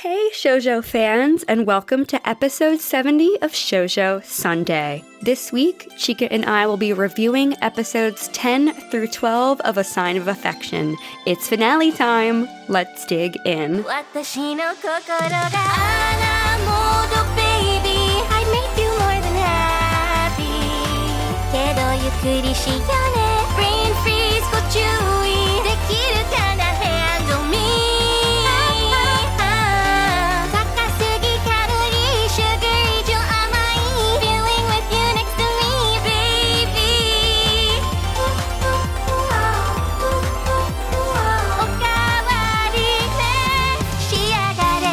Hey Shoujo fans, and welcome to episode 70 of Shoujo Sundae. This week, Chika and I will be reviewing episodes 10 through 12 of A Sign of Affection. It's finale time. Let's dig in. Brain freeze, go chewy. できるかな handle me. 高すぎカロリー sugar 以上甘い feeling with you next to me, baby. おかわりね仕上がれ.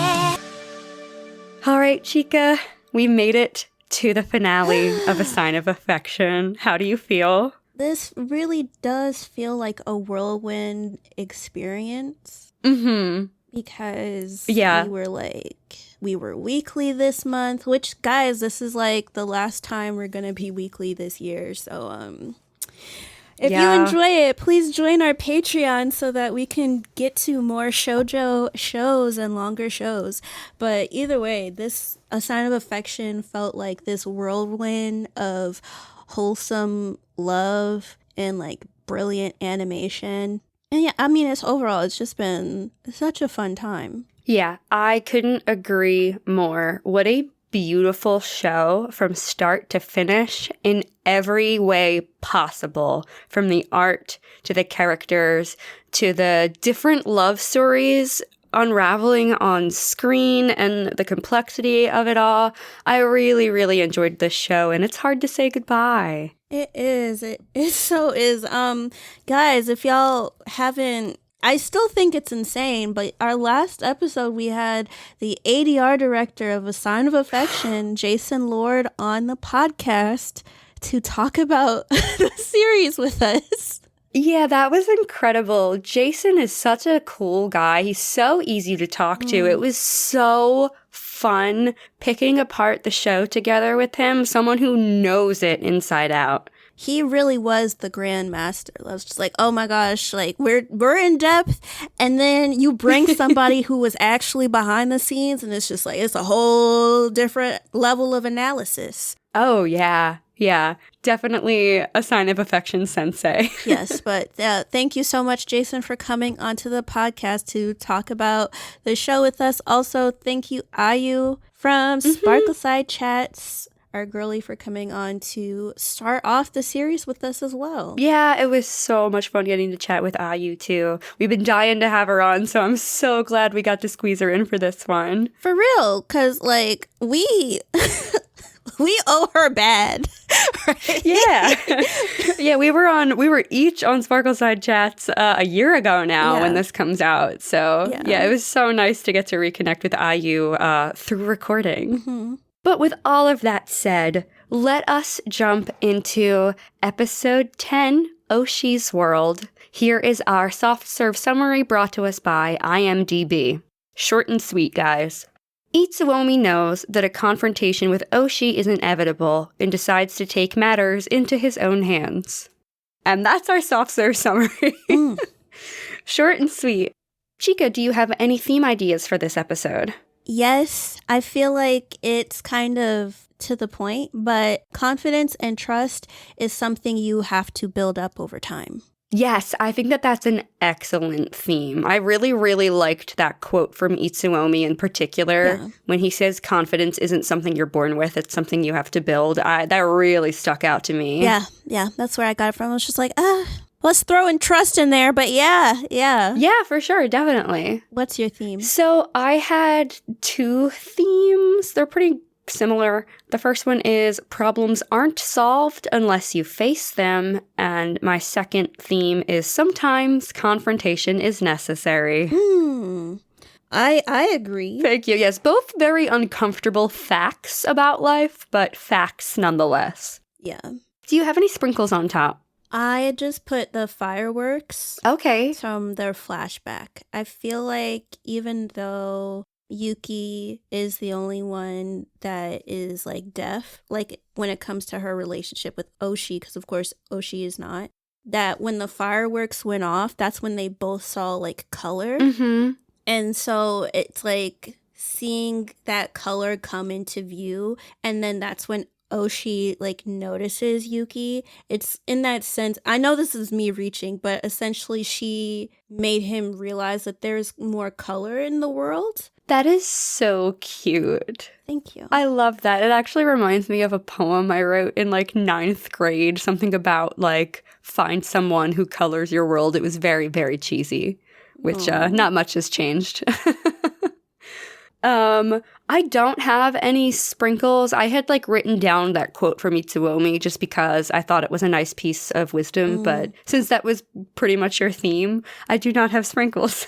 Alright, Chika, we made it to the finale of A Sign of Affection. How do you feel? This really does feel like a whirlwind experience. Mm-hmm. Because Yeah. we were weekly this month, which, guys, this is like the last time we're going to be weekly this year. So, if you enjoy it, please join our Patreon so that we can get to more shoujo shows and longer shows. But either way, this A Sign of Affection felt like this whirlwind of wholesome love and like brilliant animation. And yeah, I mean, it's just been such a fun time. Yeah, I couldn't agree more. What a beautiful show from start to finish in every way possible. From the art to the characters to the different love stories unraveling on screen and the complexity of it all. I really, really enjoyed this show, and it's hard to say goodbye. It is. It so is. Guys, if y'all haven't, I still think it's insane, but our last episode, we had the ADR director of A Sign of Affection, Jason Lord, on the podcast to talk about the series with us. Yeah, that was incredible. Jason is such a cool guy. He's so easy to talk to. It was so fun picking apart the show together with him, someone who knows it inside out. He really was the grand master. I was just like, oh my gosh, like we're in depth, and then you bring somebody who was actually behind the scenes, and it's just like it's a whole different level of analysis. Oh, yeah. Yeah, definitely A Sign of Affection sensei. Yes, but thank you so much, Jason, for coming onto the podcast to talk about the show with us. Also, thank you, Ayu from Sparkleside Chats, our girly, for coming on to start off the series with us as well. Yeah, it was so much fun getting to chat with Ayu, too. We've been dying to have her on, so I'm so glad we got to squeeze her in for this one. For real, because, like, we owe her bad, right? Yeah. Yeah, we were each on Sparkleside Chats a year ago now when this comes out. So, yeah, it was so nice to get to reconnect with Ayu through recording. Mm-hmm. But with all of that said, let us jump into episode 10, Oushi's World. Here is our soft serve summary brought to us by IMDb. Short and sweet, guys. Itsuomi knows that a confrontation with Oushi is inevitable and decides to take matters into his own hands. And that's our soft serve summary. Short and sweet. Chika, do you have any theme ideas for this episode? Yes, I feel like it's kind of to the point, but confidence and trust is something you have to build up over time. Yes, I think that that's an excellent theme. I really, really liked that quote from Itsuomi in particular when he says confidence isn't something you're born with, it's something you have to build. That really stuck out to me. Yeah, that's where I got it from. I was just like, let's throw in trust in there, but yeah. Yeah, for sure, definitely. What's your theme? So I had two themes. They're pretty similar. The first one is problems aren't solved unless you face them. And my second theme is sometimes confrontation is necessary. I agree. Thank you. Yes, both very uncomfortable facts about life, but facts nonetheless. Yeah. Do you have any sprinkles on top? I just put the fireworks from their flashback. I feel like even though Yuki is the only one that is like deaf, like when it comes to her relationship with Oushi, because of course Oushi is not, that when the fireworks went off, that's when they both saw like color. And so it's like seeing that color come into view, and then that's when Oushi like notices Yuki. It's in that sense, I know this is me reaching, but essentially she made him realize that there's more color in the world. That is so cute. Thank you. I love that. It actually reminds me of a poem I wrote in like 9th grade, something about like find someone who colors your world. It was very, very cheesy, which not much has changed. I don't have any sprinkles. I had like written down that quote from Itsuomi just because I thought it was a nice piece of wisdom, but since that was pretty much your theme, I do not have sprinkles.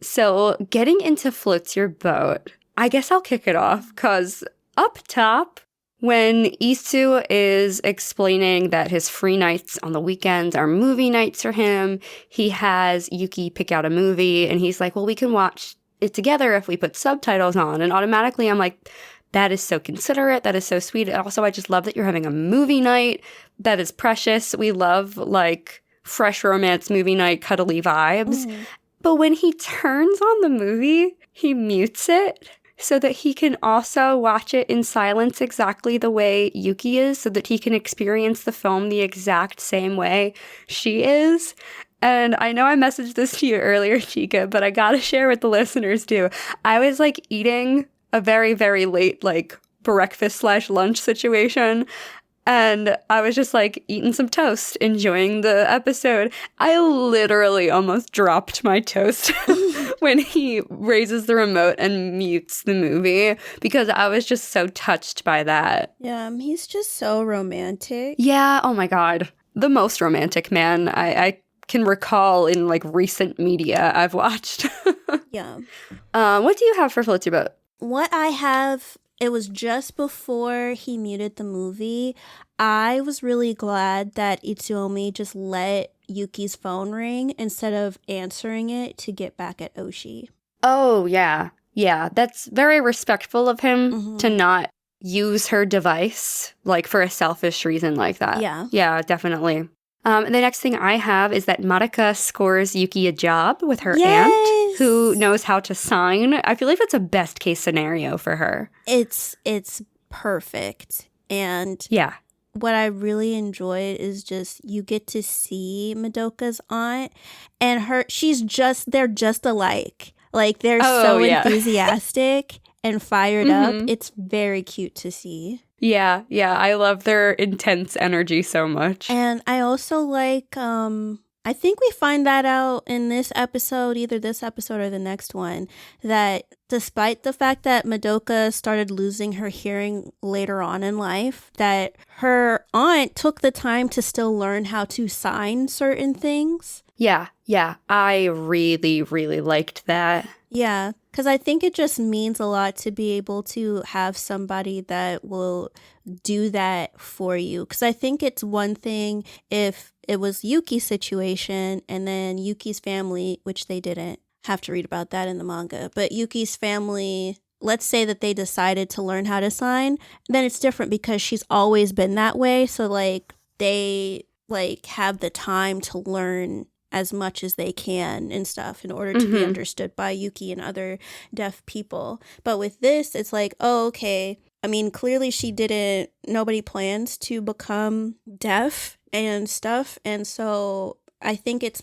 So getting into Floats Your Boat, I guess I'll kick it off because up top, when Isu is explaining that his free nights on the weekends are movie nights for him, he has Yuki pick out a movie and he's like, well, we can watch it together if we put subtitles on. And automatically I'm like, that is so considerate. That is so sweet. Also, I just love that you're having a movie night. That is precious. We love like fresh romance movie night, cuddly vibes. But when he turns on the movie, he mutes it so that he can also watch it in silence exactly the way Yuki is, so that he can experience the film the exact same way she is. And I know I messaged this to you earlier, Chika, but I gotta share with the listeners too. I was like eating a very, very late like breakfast/lunch situation. And I was just like eating some toast, enjoying the episode. I literally almost dropped my toast when he raises the remote and mutes the movie because I was just so touched by that. Yeah, he's just so romantic. Yeah, oh my God. The most romantic man I can recall in like recent media I've watched. Yeah. What do you have for Floats Your Boat? What I have... It was just before he muted the movie. I was really glad that Itsuomi just let Yuki's phone ring instead of answering it to get back at Oushi. Oh, yeah. Yeah, that's very respectful of him to not use her device, like, for a selfish reason like that. Yeah. Yeah, definitely. The next thing I have is that Madoka scores Yuki a job with her aunt, who knows how to sign. I feel like that's a best case scenario for her. It's perfect. And yeah, what I really enjoyed is just you get to see Madoka's aunt and they're just alike. Like they're so enthusiastic and fired up. It's very cute to see. Yeah, I love their intense energy so much. And I also like, I think we find that out in this episode, either this episode or the next one, that despite the fact that Madoka started losing her hearing later on in life, that her aunt took the time to still learn how to sign certain things. Yeah, I really, really liked that. Yeah, because I think it just means a lot to be able to have somebody that will do that for you. Because I think it's one thing if it was Yuki's situation and then Yuki's family, which they didn't have to read about that in the manga, but Yuki's family, let's say that they decided to learn how to sign, then it's different because she's always been that way. So like they like have the time to learn as much as they can and stuff in order to be understood by Yuki and other deaf people. But with this, it's like, oh, okay. I mean, clearly nobody plans to become deaf and stuff. And so I think it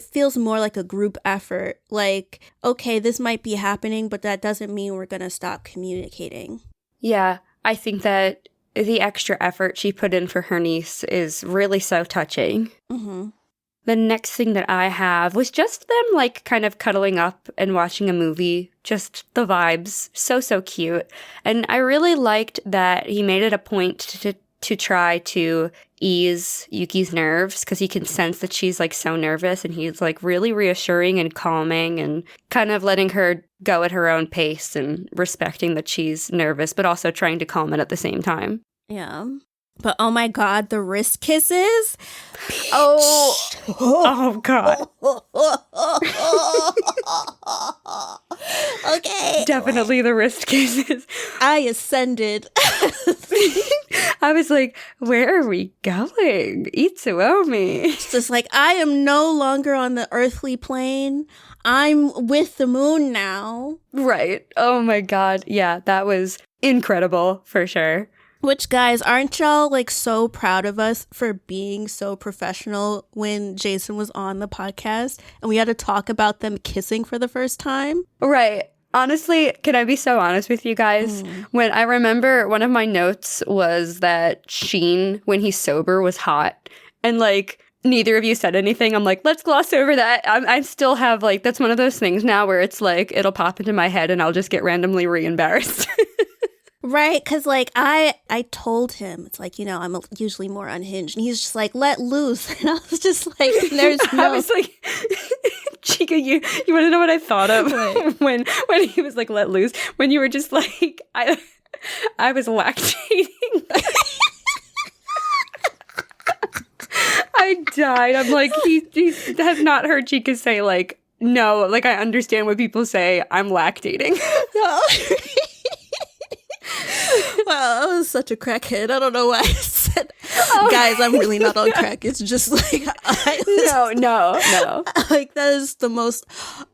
feels more like a group effort. Like, okay, this might be happening, but that doesn't mean we're going to stop communicating. Yeah, I think that the extra effort she put in for her niece is really so touching. The next thing that I have was just them, like, kind of cuddling up and watching a movie. Just the vibes. So cute. And I really liked that he made it a point to try to ease Yuki's nerves because he can sense that she's, like, so nervous. And he's, like, really reassuring and calming and kind of letting her go at her own pace and respecting that she's nervous, but also trying to calm it at the same time. Yeah. But oh my God, the wrist kisses. Oh God. Okay. Definitely the wrist kisses. I ascended. I was like, where are we going? Itsuomi. It's just like, I am no longer on the earthly plane. I'm with the moon now. Right. Oh my god. Yeah, that was incredible for sure. Which, guys, aren't y'all like so proud of us for being so professional when Jason was on the podcast and we had to talk about them kissing for the first time? Right. Honestly, can I be so honest with you guys? When I remember one of my notes was that Shin, when he's sober, was hot. And like, neither of you said anything. I'm like, let's gloss over that. I still have like, that's one of those things now where it's like, it'll pop into my head and I'll just get randomly re-embarrassed. Right, because like I told him, it's like, you know, I'm usually more unhinged, and he's just like, let loose, and I was just like, there's no. I was like, Chika, you want to know what I thought of when he was like, let loose? When you were just like, I was lactating. I died. I'm like, he has not heard Chika say like, no, like I understand when people say I'm lactating. No. Wow, I was such a crackhead. I don't know why I said, guys, I'm really not on crack. It's just like, no. Like, that is the most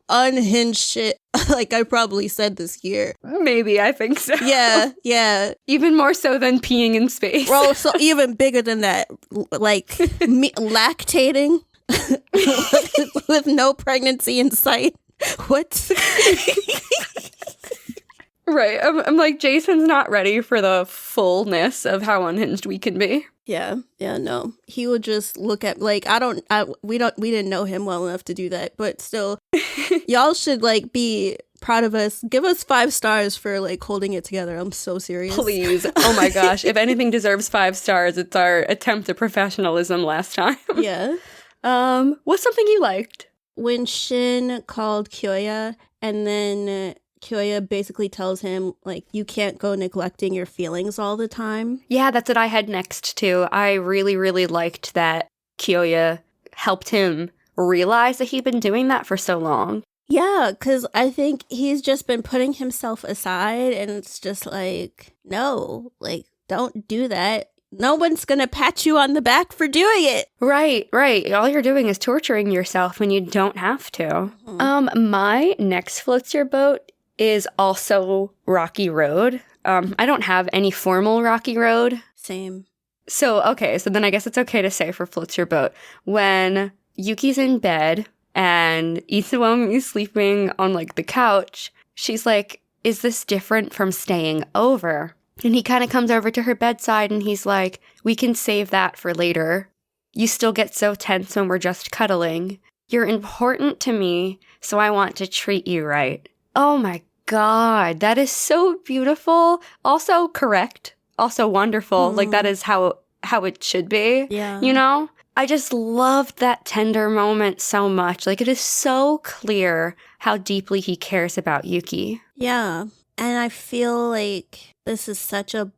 unhinged shit, like, I probably said this year. Maybe, I think so. Yeah. Even more so than peeing in space. Well, so even bigger than that, like, me lactating with no pregnancy in sight. What? Right. I'm like, Jason's not ready for the fullness of how unhinged we can be. Yeah, no. He would just look at, like, we didn't know him well enough to do that, but still, y'all should, like, be proud of us. Give us 5 stars for, like, holding it together. I'm so serious. Please. Oh my gosh. If anything deserves 5 stars, it's our attempt at professionalism last time. Yeah. What's something you liked? When Shin called Kyoya, and then Kyoya basically tells him, like, you can't go neglecting your feelings all the time. Yeah, that's what I had next, too. I really, really liked that Kyoya helped him realize that he'd been doing that for so long. Yeah, because I think he's just been putting himself aside, and it's just like, no, like, don't do that. No one's gonna pat you on the back for doing it. Right. All you're doing is torturing yourself when you don't have to. My next floats your boat is also Rocky Road. I don't have any formal Rocky Road. Same. So then I guess it's okay to say for floats your boat. When Yuki's in bed and Itsuomi is sleeping on like the couch, she's like, is this different from staying over? And he kind of comes over to her bedside and he's like, we can save that for later. You still get so tense when we're just cuddling. You're important to me, so I want to treat you right. Oh my God, that is so beautiful. Also correct. Also wonderful. Like that is how it should be. Yeah. You know? I just loved that tender moment so much. Like it is so clear how deeply he cares about Yuki. Yeah. And I feel like this is such a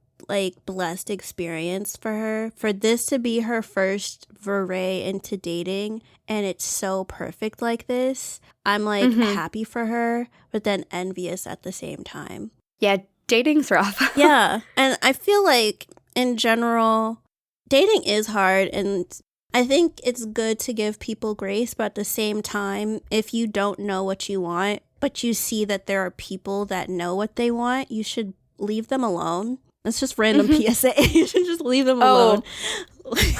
blessed experience for her. For this to be her first foray into dating and it's so perfect like this, I'm like happy for her, but then envious at the same time. Yeah, dating's rough. Yeah. And I feel like in general, dating is hard, and I think it's good to give people grace, but at the same time, if you don't know what you want, but you see that there are people that know what they want, you should leave them alone. That's just random PSA. You should just leave them alone.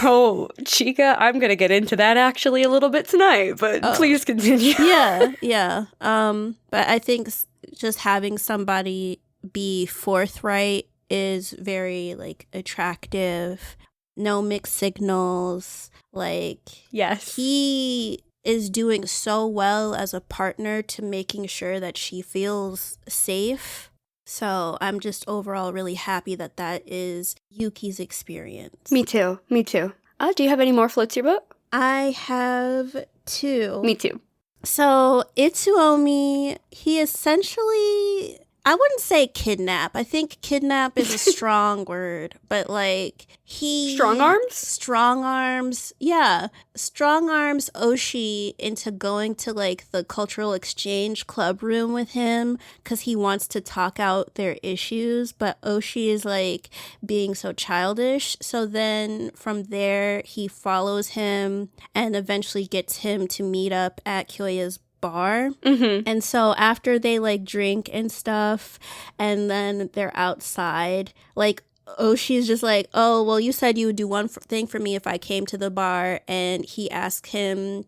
Oh, Chika, I'm going to get into that actually a little bit tonight, but please continue. Yeah. But I think just having somebody be forthright is very, like, attractive. No mixed signals. Like, yes. He is doing so well as a partner to making sure that she feels safe. So I'm just overall really happy that that is Yuki's experience. Me too. Do you have any more floats your boat? I have 2. Me too. So Itsuomi, he essentially, I wouldn't say kidnap. I think kidnap is a strong word, but like Strong arms? Yeah. Strong arms Oushi into going to like the cultural exchange club room with him because he wants to talk out their issues, but Oushi is like being so childish. So then from there, he follows him and eventually gets him to meet up at Kyoya's bar. Mm-hmm. And so after they like drink and stuff, and then they're outside, like Oshi's just like, oh, well, you said you would do one thing for me if I came to the bar. And he asked him,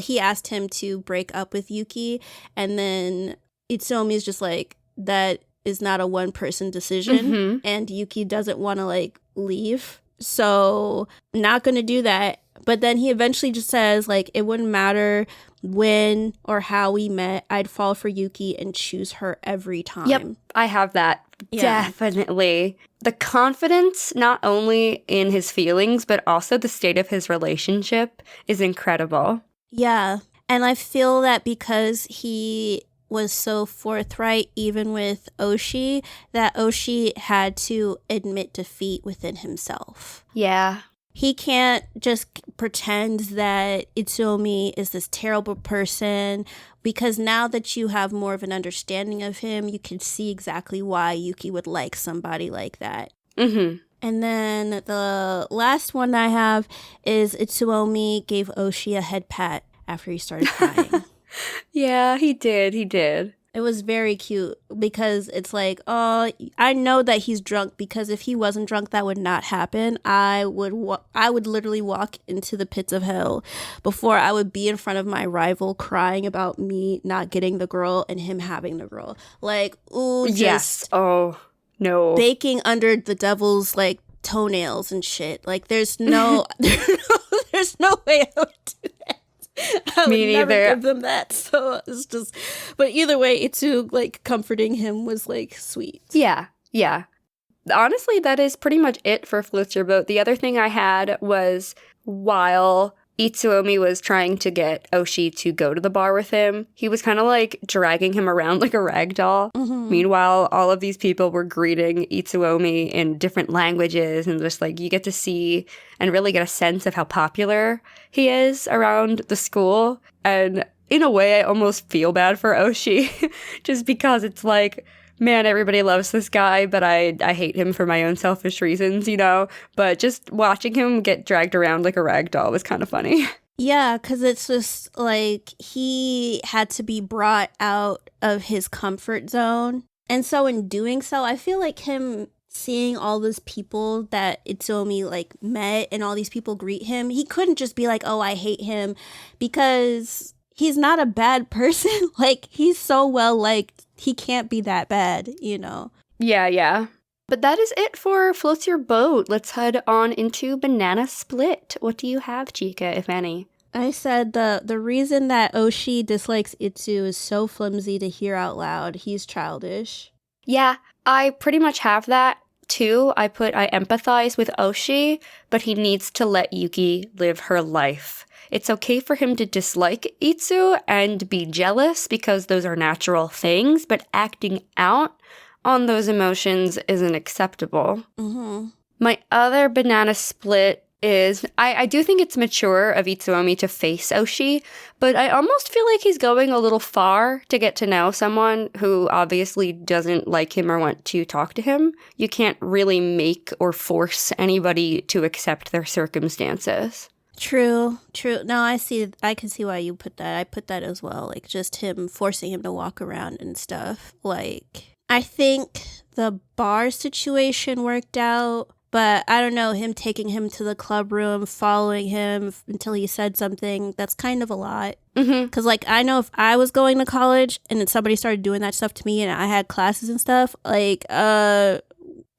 he asked him to break up with Yuki. And then Itsuomi is just like, that is not a one-person decision. Mm-hmm. And Yuki doesn't want to like leave. So not going to do that. But then he eventually just says, like, it wouldn't matter when or how we met. I'd fall for Yuki and choose her every time. Yep, I have that. Yeah. Definitely. The confidence, not only in his feelings, but also the state of his relationship is incredible. Yeah. And I feel that because he was so forthright, even with Oushi, that Oushi had to admit defeat within himself. Yeah. He can't just pretend that Itsuomi is this terrible person, because now that you have more of an understanding of him, you can see exactly why Yuki would like somebody like that. Mm-hmm. And then the last one I have is Itsuomi gave Oushi a head pat after he started crying. Yeah, he did. It was very cute because it's like, oh, I know that he's drunk, because if he wasn't drunk, that would not happen. I would literally walk into the pits of hell before I would be in front of my rival crying about me not getting the girl and him having the girl. Like, ooh, just yes. Oh, no. baking under the devil's like toenails and shit. Like, there's no there's no way I would do that. I would Me never neither. give them that. So it's just, but either way, Itsu like comforting him was like sweet. Yeah. Honestly, that is pretty much it for Floats Your Boat. The other thing I had was while Itsuomi was trying to get Oushi to go to the bar with him, he was kind of like dragging him around like a rag doll. Mm-hmm. Meanwhile, all of these people were greeting Itsuomi in different languages, and just like you get to see and really get a sense of how popular he is around the school. And in a way, I almost feel bad for Oushi just because it's like, man, everybody loves this guy, but I hate him for my own selfish reasons, you know? But just watching him get dragged around like a rag doll was kind of funny. Yeah, because it's just like he had to be brought out of his comfort zone. And so in doing so, I feel like him seeing all those people that Itsuomi like met and all these people greet him, he couldn't just be like, oh, I hate him, because he's not a bad person. Like, he's so well liked. He can't be that bad, you know? Yeah. But that is it for Floats Your Boat. Let's head on into Banana Split. What do you have, Chika, if any? I said the reason that Oushi dislikes Itsu is so flimsy to hear out loud. He's childish. Yeah, I pretty much have that, too. I empathize with Oushi, but he needs to let Yuki live her life. It's okay for him to dislike Itsu and be jealous, because those are natural things, but acting out on those emotions isn't acceptable. Mm-hmm. My other banana split is, I do think it's mature of Itsuomi to face Oushi, but I almost feel like he's going a little far to get to know someone who obviously doesn't like him or want to talk to him. You can't really make or force anybody to accept their circumstances. True. No, I can see why you put that. I put that as well. Like, just him forcing him to walk around and stuff. Like, I think the bar situation worked out, but I don't know, him taking him to the club room, following him until he said something, that's kind of a lot. Mm-hmm. Because, like, I know if I was going to college and then somebody started doing that stuff to me and I had classes and stuff, like,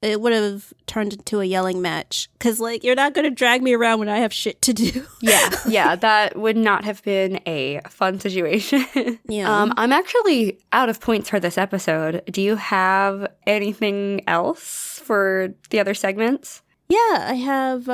it would have turned into a yelling match. Because, like, you're not going to drag me around when I have shit to do. Yeah, that would not have been a fun situation. Yeah. I'm actually out of points for this episode. Do you have anything else for the other segments? Yeah, I have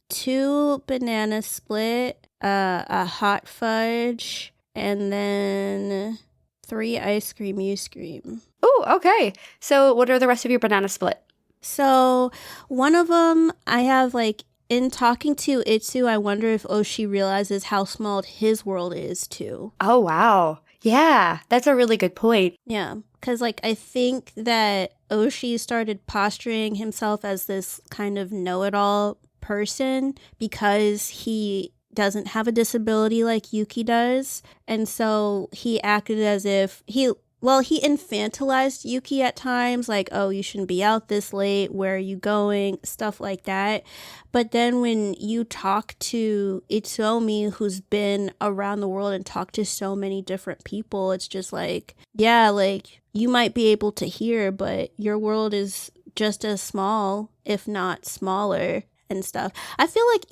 2 banana split, a hot fudge, and then 3 ice cream you scream. Oh, okay. So what are the rest of your banana split? So one of them, I have like, in talking to Itsu, I wonder if Oushi realizes how small his world is too. Oh, wow. Yeah, that's a really good point. Yeah, because like I think that Oushi started posturing himself as this kind of know-it-all person because he doesn't have a disability like Yuki does. And so he acted as if he infantilized Yuki at times, like, oh, you shouldn't be out this late, where are you going, stuff like that. But then when you talk to Itsuomi, who's been around the world and talked to so many different people, it's just like, yeah, like, you might be able to hear, but your world is just as small, if not smaller, and stuff. I feel like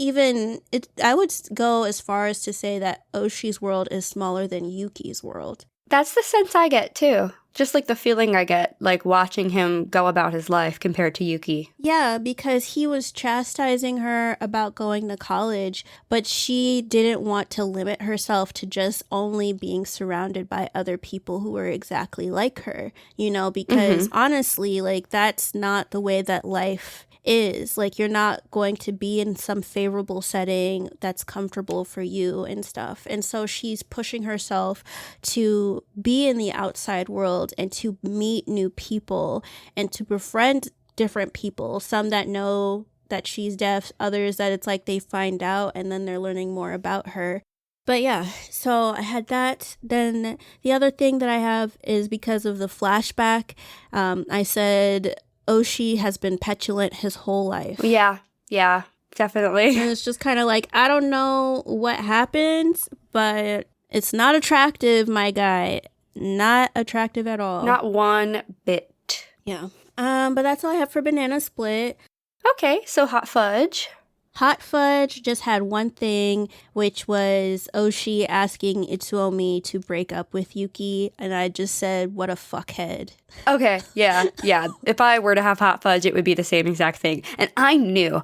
I would go as far as to say that Oushi's world is smaller than Yuki's world. That's the sense I get, too. Just like the feeling I get, like watching him go about his life compared to Yuki. Yeah, because he was chastising her about going to college, but she didn't want to limit herself to just only being surrounded by other people who were exactly like her, because honestly, like, that's not the way that life is. Like, you're not going to be in some favorable setting that's comfortable for you and stuff. And so she's pushing herself to be in the outside world and to meet new people and to befriend different people. Some that know that she's deaf, others that it's like they find out and then they're learning more about her. But yeah, so I had that. Then the other thing that I have is because of the flashback, I said Oushi has been petulant his whole life. Yeah, definitely. And it's just kind of like, I don't know what happens, but it's not attractive, my guy. Not attractive at all. Not one bit. Yeah. But that's all I have for Banana Split. Okay, so Hot Fudge. Hot Fudge just had one thing, which was Oushi asking Itsuomi to break up with Yuki, and I just said, what a fuckhead. Okay, yeah. If I were to have Hot Fudge, it would be the same exact thing. And I knew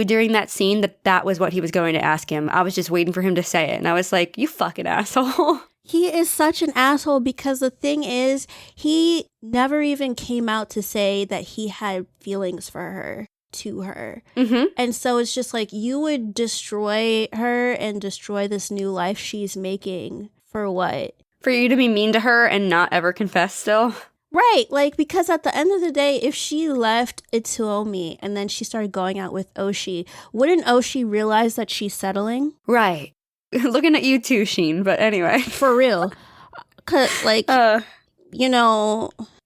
during that scene that was what he was going to ask him. I was just waiting for him to say it, and I was like, you fucking asshole. He is such an asshole because the thing is, he never even came out to say that he had feelings for her. To her. And so it's just like, you would destroy her and destroy this new life she's making for what? For you to be mean to her and not ever confess still? Right, like, because at the end of the day, if she left Itsuomi and then she started going out with Oushi, wouldn't Oushi realize that she's settling? Right. Looking at you too, Sheen, but anyway. For real. 'Cause, like,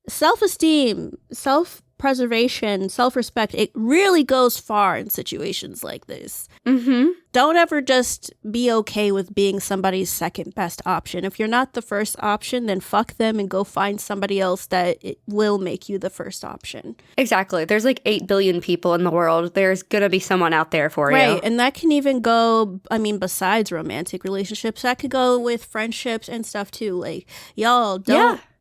self-esteem, self-preservation, self-respect, it really goes far in situations like this. Don't ever just be okay with being somebody's second best option. If you're not the first option, then fuck them and go find somebody else that it will make you the first option. Exactly. There's like 8 billion people in the world. There's gonna be someone out there for you. Right, and that can even go, besides romantic relationships, that could go with friendships and stuff too. Like, y'all,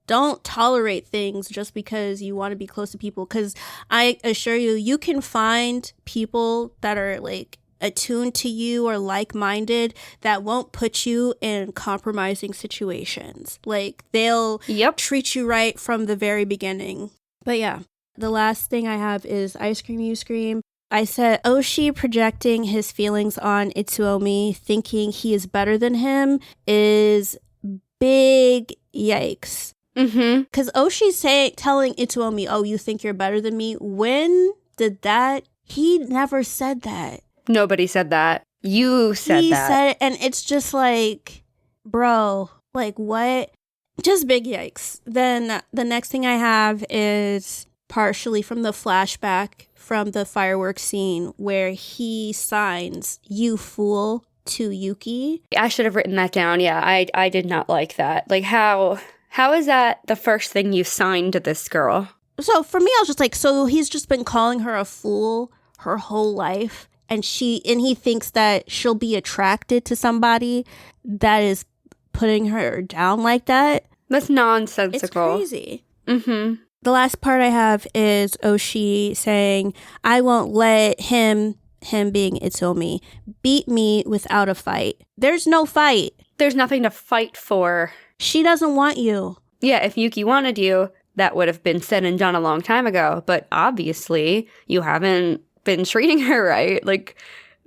don't tolerate things just because you want to be close to people. Because I assure you, you can find people that are like attuned to you or like-minded that won't put you in compromising situations. Like, they'll treat you right from the very beginning. But yeah, the last thing I have is Ice Cream You Scream. I said Oushi projecting his feelings on Itsuomi, thinking he is better than him, is big yikes. Because Oshi's telling Itsuomi, oh, you think you're better than me? When did that? He never said that. Nobody said that. You said that. He said it, and it's just like, bro, like, what? Just big yikes. Then the next thing I have is partially from the flashback from the fireworks scene where he signs, "You fool," to Yuki. I should have written that down. Yeah, I did not like that. Like, how is that the first thing you signed to this girl? So for me, I was just like, so he's just been calling her a fool her whole life. And he thinks that she'll be attracted to somebody that is putting her down like that. That's nonsensical. It's crazy. The last part I have is Oushi saying, I won't let him being Itsuomi, beat me without a fight. There's no fight. There's nothing to fight for. She doesn't want you. Yeah, if Yuki wanted you, that would have been said and done a long time ago. But obviously, you haven't been treating her right. Like,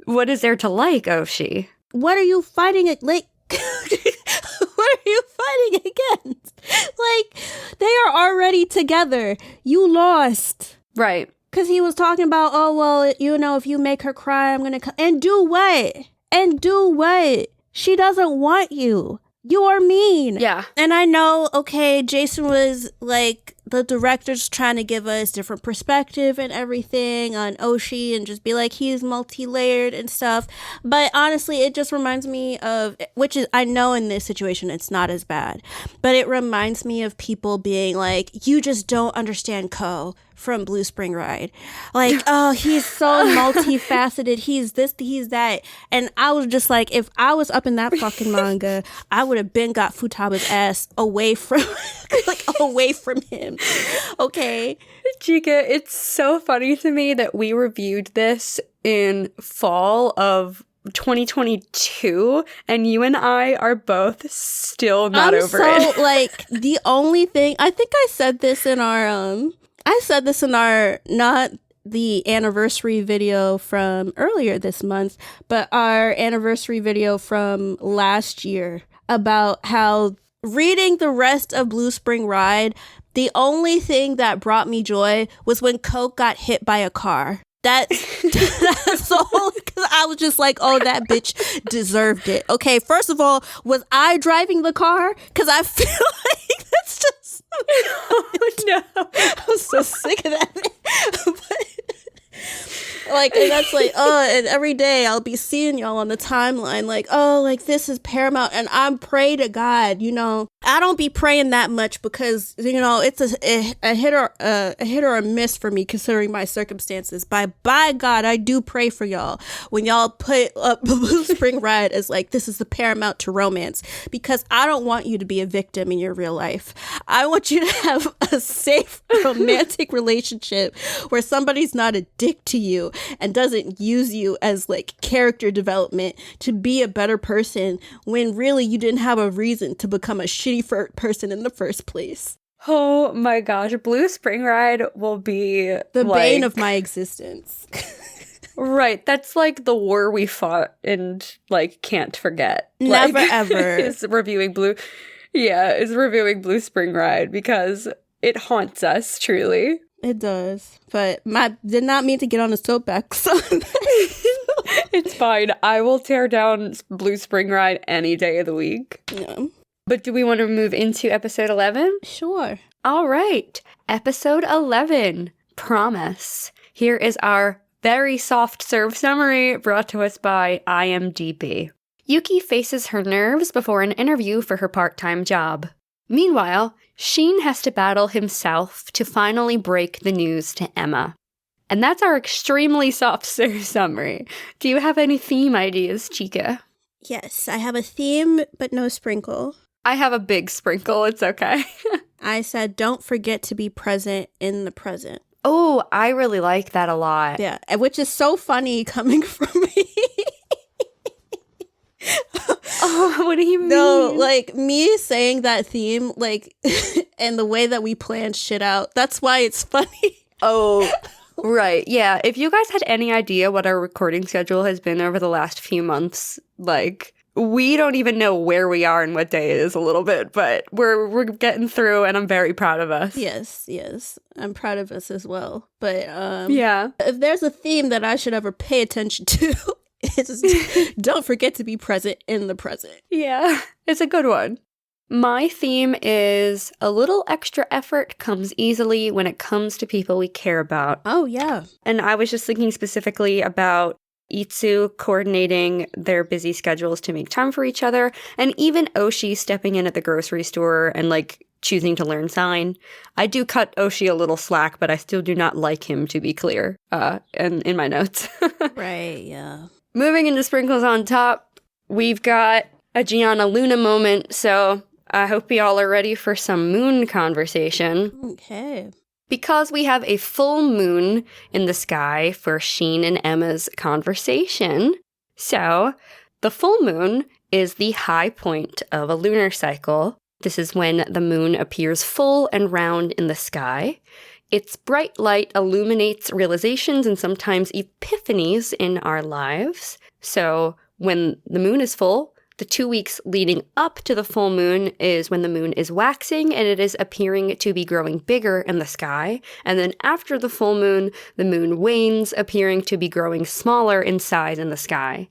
what is there to like, Oushi? What are you fighting it? Like, what are you fighting against? Like, they are already together. You lost. Right. Because he was talking about, oh, well, if you make her cry, I'm going to come. And do what? And do what? She doesn't want you. You are mean. Yeah. And I know, okay, Jason was like, the director's trying to give us different perspective and everything on Oushi and just be like, he's multi-layered and stuff. But honestly, it just reminds me of, which is, I know in this situation it's not as bad, but it reminds me of people being like, you just don't understand Ko from Blue Spring Ride. Like, oh, he's so multifaceted. He's this, he's that. And I was just like, if I was up in that fucking manga, I would have been got Futaba's ass away from, like, away from him. Okay. Chika, it's so funny to me that we reviewed this in fall of 2022 and you and I are both still not over it. Like, the only thing, I think I said this in our not the anniversary video from earlier this month, but our anniversary video from last year about how reading the rest of Blue Spring Ride, the only thing that brought me joy was when Coke got hit by a car. That's all, because I was just like, oh, that bitch deserved it. Okay, first of all, was I driving the car? Because I feel like that's just... Oh, no. I'm so sick of that. Like, and that's like, oh, and every day I'll be seeing y'all on the timeline like, oh, like, this is paramount, and I'm pray to God, you know. I don't be praying that much because, you know, it's a hit or a miss for me considering my circumstances. By God, I do pray for y'all when y'all put up Blue Spring Ride as like, this is the paramount to romance, because I don't want you to be a victim in your real life. I want you to have a safe romantic relationship where somebody's not a dick to you and doesn't use you as like character development to be a better person when really you didn't have a reason to become a shitty person in the first place. Oh my gosh, Blue Spring Ride will be the bane of my existence. Right, that's like the war we fought and like can't forget. Never like, ever. is reviewing Blue Spring Ride because it haunts us truly. It does, but did not mean to get on a soapbox. It's fine. I will tear down Blue Spring Ride any day of the week. Yeah. But do we want to move into episode 11? Sure. All right. Episode 11, Promise. Here is our very soft serve summary brought to us by IMDb. Yuki faces her nerves before an interview for her part-time job. Meanwhile, Shin has to battle himself to finally break the news to Emma. And that's our extremely soft serve summary. Do you have any theme ideas, Chika? Yes, I have a theme, but no sprinkle. I have a big sprinkle. It's okay. I said, don't forget to be present in the present. Oh, I really like that a lot. Yeah, which is so funny coming from me. Oh, what do you mean? No, like, me saying that theme, like, and the way that we planned shit out, that's why it's funny. Oh, right. Yeah, if you guys had any idea what our recording schedule has been over the last few months, like, we don't even know where we are and what day it is a little bit, but we're getting through, and I'm very proud of us. Yes. I'm proud of us as well. But, yeah. If there's a theme that I should ever pay attention to, it's don't forget to be present in the present. Yeah, it's a good one. My theme is a little extra effort comes easily when it comes to people we care about. Oh, yeah. And I was just thinking specifically about Itsu coordinating their busy schedules to make time for each other, and even Oushi stepping in at the grocery store and, like, choosing to learn sign. I do cut Oushi a little slack, but I still do not like him, to be clear, in my notes. Right, yeah. Moving into sprinkles on top, we've got a Gianna Luna moment, so I hope y'all are ready for some moon conversation. Okay. Because we have a full moon in the sky for Shin and Emma's conversation. So, the full moon is the high point of a lunar cycle. This is when the moon appears full and round in the sky. Its bright light illuminates realizations and sometimes epiphanies in our lives. So, when the moon is full, the 2 weeks leading up to the full moon is when the moon is waxing and it is appearing to be growing bigger in the sky. And then after the full moon, the moon wanes, appearing to be growing smaller in size in the sky.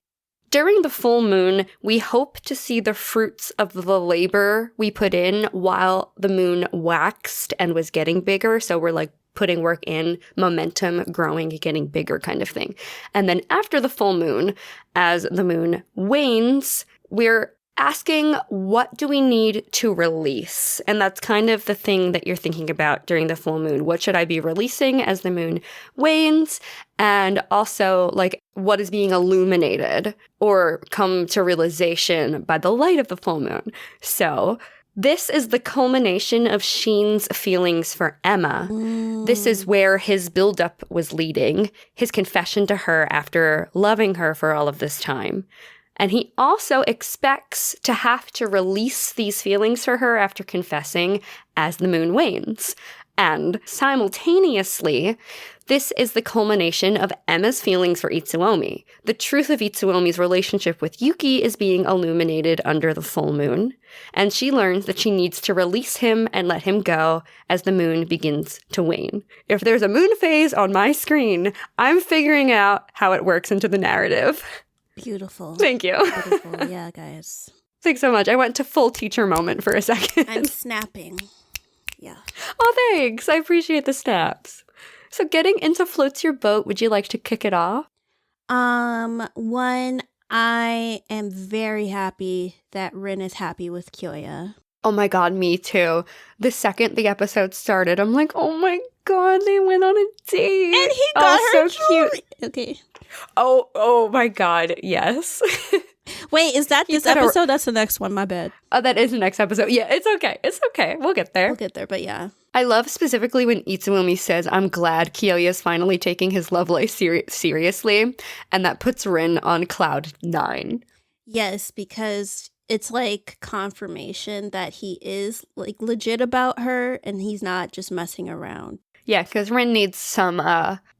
During the full moon, we hope to see the fruits of the labor we put in while the moon waxed and was getting bigger. So we're like putting work in, momentum, growing, getting bigger kind of thing. And then after the full moon, as the moon wanes, we're asking, what do we need to release? And that's kind of the thing that you're thinking about during the full moon. What should I be releasing as the moon wanes? And also, like, what is being illuminated or come to realization by the light of the full moon? So this is the culmination of Shin's feelings for Emma. This is where his buildup was leading, his confession to her after loving her for all of this time. And he also expects to have to release these feelings for her after confessing as the moon wanes. And simultaneously, this is the culmination of Emma's feelings for Itsuomi. The truth of Itsuomi's relationship with Yuki is being illuminated under the full moon, and she learns that she needs to release him and let him go as the moon begins to wane. If there's a moon phase on my screen, I'm figuring out how it works into the narrative. Beautiful. Thank you. Beautiful. Yeah, guys. Thanks so much. I went to full teacher moment for a second. I'm snapping. Yeah. Oh, thanks. I appreciate the snaps. So getting into Floats Your Boat, would you like to kick it off? One, I am very happy that Rin is happy with Kyoya. Oh my god, me too. The second the episode started, I'm like, oh my god, they went on a date. And he got her so cute. Okay. Oh my god, yes. Wait, is that this episode? That's the next one, my bad. Oh, that is the next episode. Yeah, it's okay. It's okay. We'll get there. We'll get there, but yeah. I love specifically when Itsuomi says, I'm glad Kyoya's finally taking his love life seriously, and that puts Rin on cloud 9. Yes, because it's like confirmation that he is like legit about her and he's not just messing around. Yeah, because Rin needs some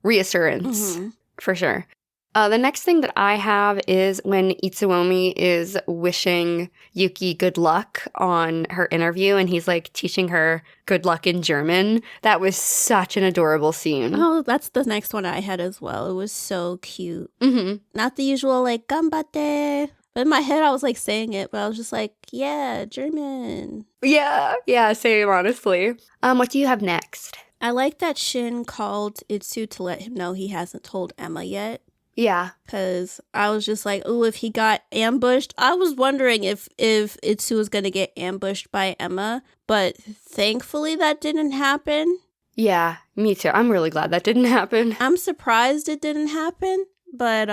reassurance, for sure. The next thing that I have is when Itsuomi is wishing Yuki good luck on her interview, and he's like teaching her good luck in German. That was such an adorable scene. Oh, that's the next one I had as well. It was so cute. Mm-hmm. Not the usual like "ganbatte," but in my head I was like saying it, but I was just like, yeah, German. Yeah, same, honestly. What do you have next? I like that Shin called Itsu to let him know he hasn't told Emma yet. Yeah. Because I was just like, oh, if he got ambushed. I was wondering if Itsu was going to get ambushed by Emma. But thankfully that didn't happen. Yeah, me too. I'm really glad that didn't happen. I'm surprised it didn't happen. But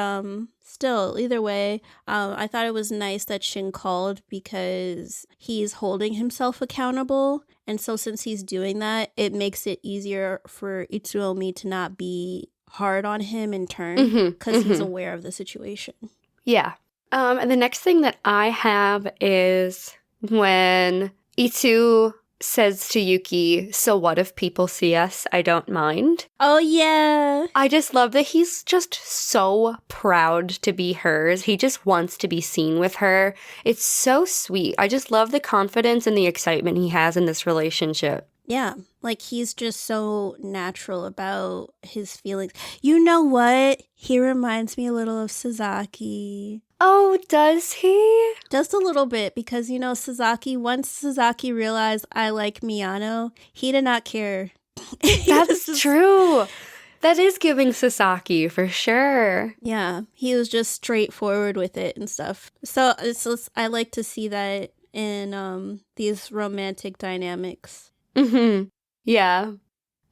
still, either way, I thought it was nice that Shin called because he's holding himself accountable. And so since he's doing that, it makes it easier for Itsuomi to not be hard on him in turn because he's aware of the situation. Yeah. And the next thing that I have is when Itsu says to Yuki, so what if people see us? I don't mind. Oh, yeah. I just love that he's just so proud to be hers. He just wants to be seen with her. It's so sweet. I just love the confidence and the excitement he has in this relationship. Yeah, like he's just so natural about his feelings. You know what? He reminds me a little of Sasaki. Oh, does he? Just a little bit, because, you know, Sasaki, once Sasaki realized I like Miyano, he did not care. That's true. That is giving Sasaki, for sure. Yeah, he was just straightforward with it and stuff. So I like to see that in these romantic dynamics. Yeah.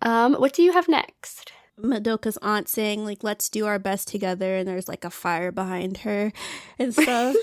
What do you have next? Madoka's aunt saying, like, let's do our best together, and there's, like, a fire behind her and stuff.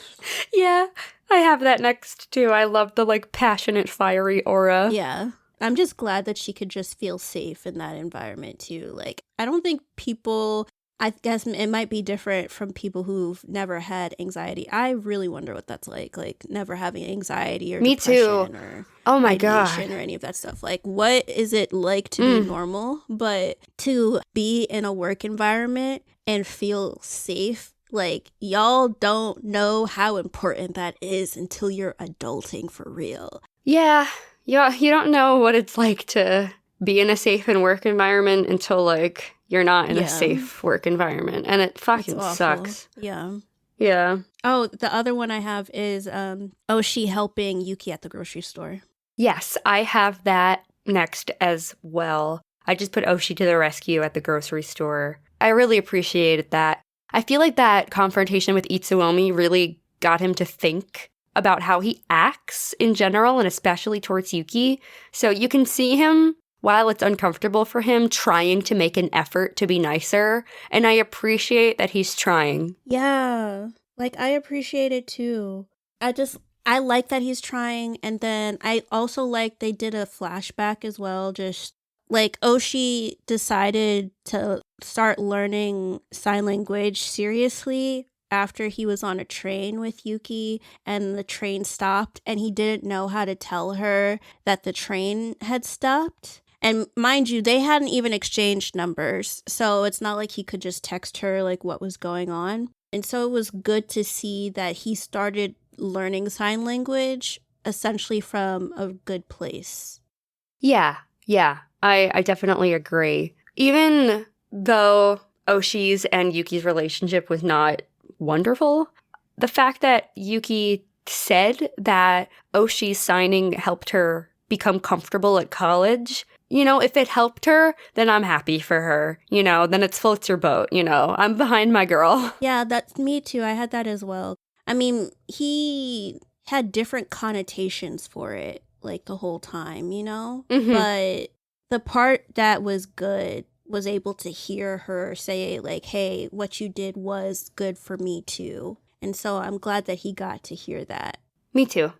Yeah, I have that next, too. I love the, like, passionate, fiery aura. Yeah. I'm just glad that she could just feel safe in that environment, too. Like, I don't think people... I guess it might be different from people who've never had anxiety. I really wonder what that's like never having anxiety or Me depression too. Or oh my god, or any of that stuff. Like, what is it like to be normal, but to be in a work environment and feel safe? Like, y'all don't know how important that is until you're adulting for real. Yeah, you don't know what it's like to be in a safe and work environment until, like, you're not in a safe work environment, and it fucking sucks. Yeah. Yeah. Oh, the other one I have is Oushi helping Yuki at the grocery store. Yes, I have that next as well. I just put Oushi to the rescue at the grocery store. I really appreciated that. I feel like that confrontation with Itsuomi really got him to think about how he acts in general and especially towards Yuki. So you can see him, while it's uncomfortable for him, trying to make an effort to be nicer. And I appreciate that he's trying. Yeah, like I appreciate it too. I like that he's trying. And then I also like they did a flashback as well. Just like Oushi decided to start learning sign language seriously after he was on a train with Yuki and the train stopped and he didn't know how to tell her that the train had stopped. And mind you, they hadn't even exchanged numbers, so it's not like he could just text her like what was going on. And so it was good to see that he started learning sign language essentially from a good place. Yeah, I definitely agree. Even though Oshi's and Yuki's relationship was not wonderful, the fact that Yuki said that Oshi's signing helped her become comfortable at college, if it helped her, then I'm happy for her, then it floats your boat, I'm behind my girl. Yeah, that's me too. I had that as well. I mean, he had different connotations for it, like the whole time, Mm-hmm. But the part that was good was able to hear her say like, hey, what you did was good for me too. And so I'm glad that he got to hear that. Me too.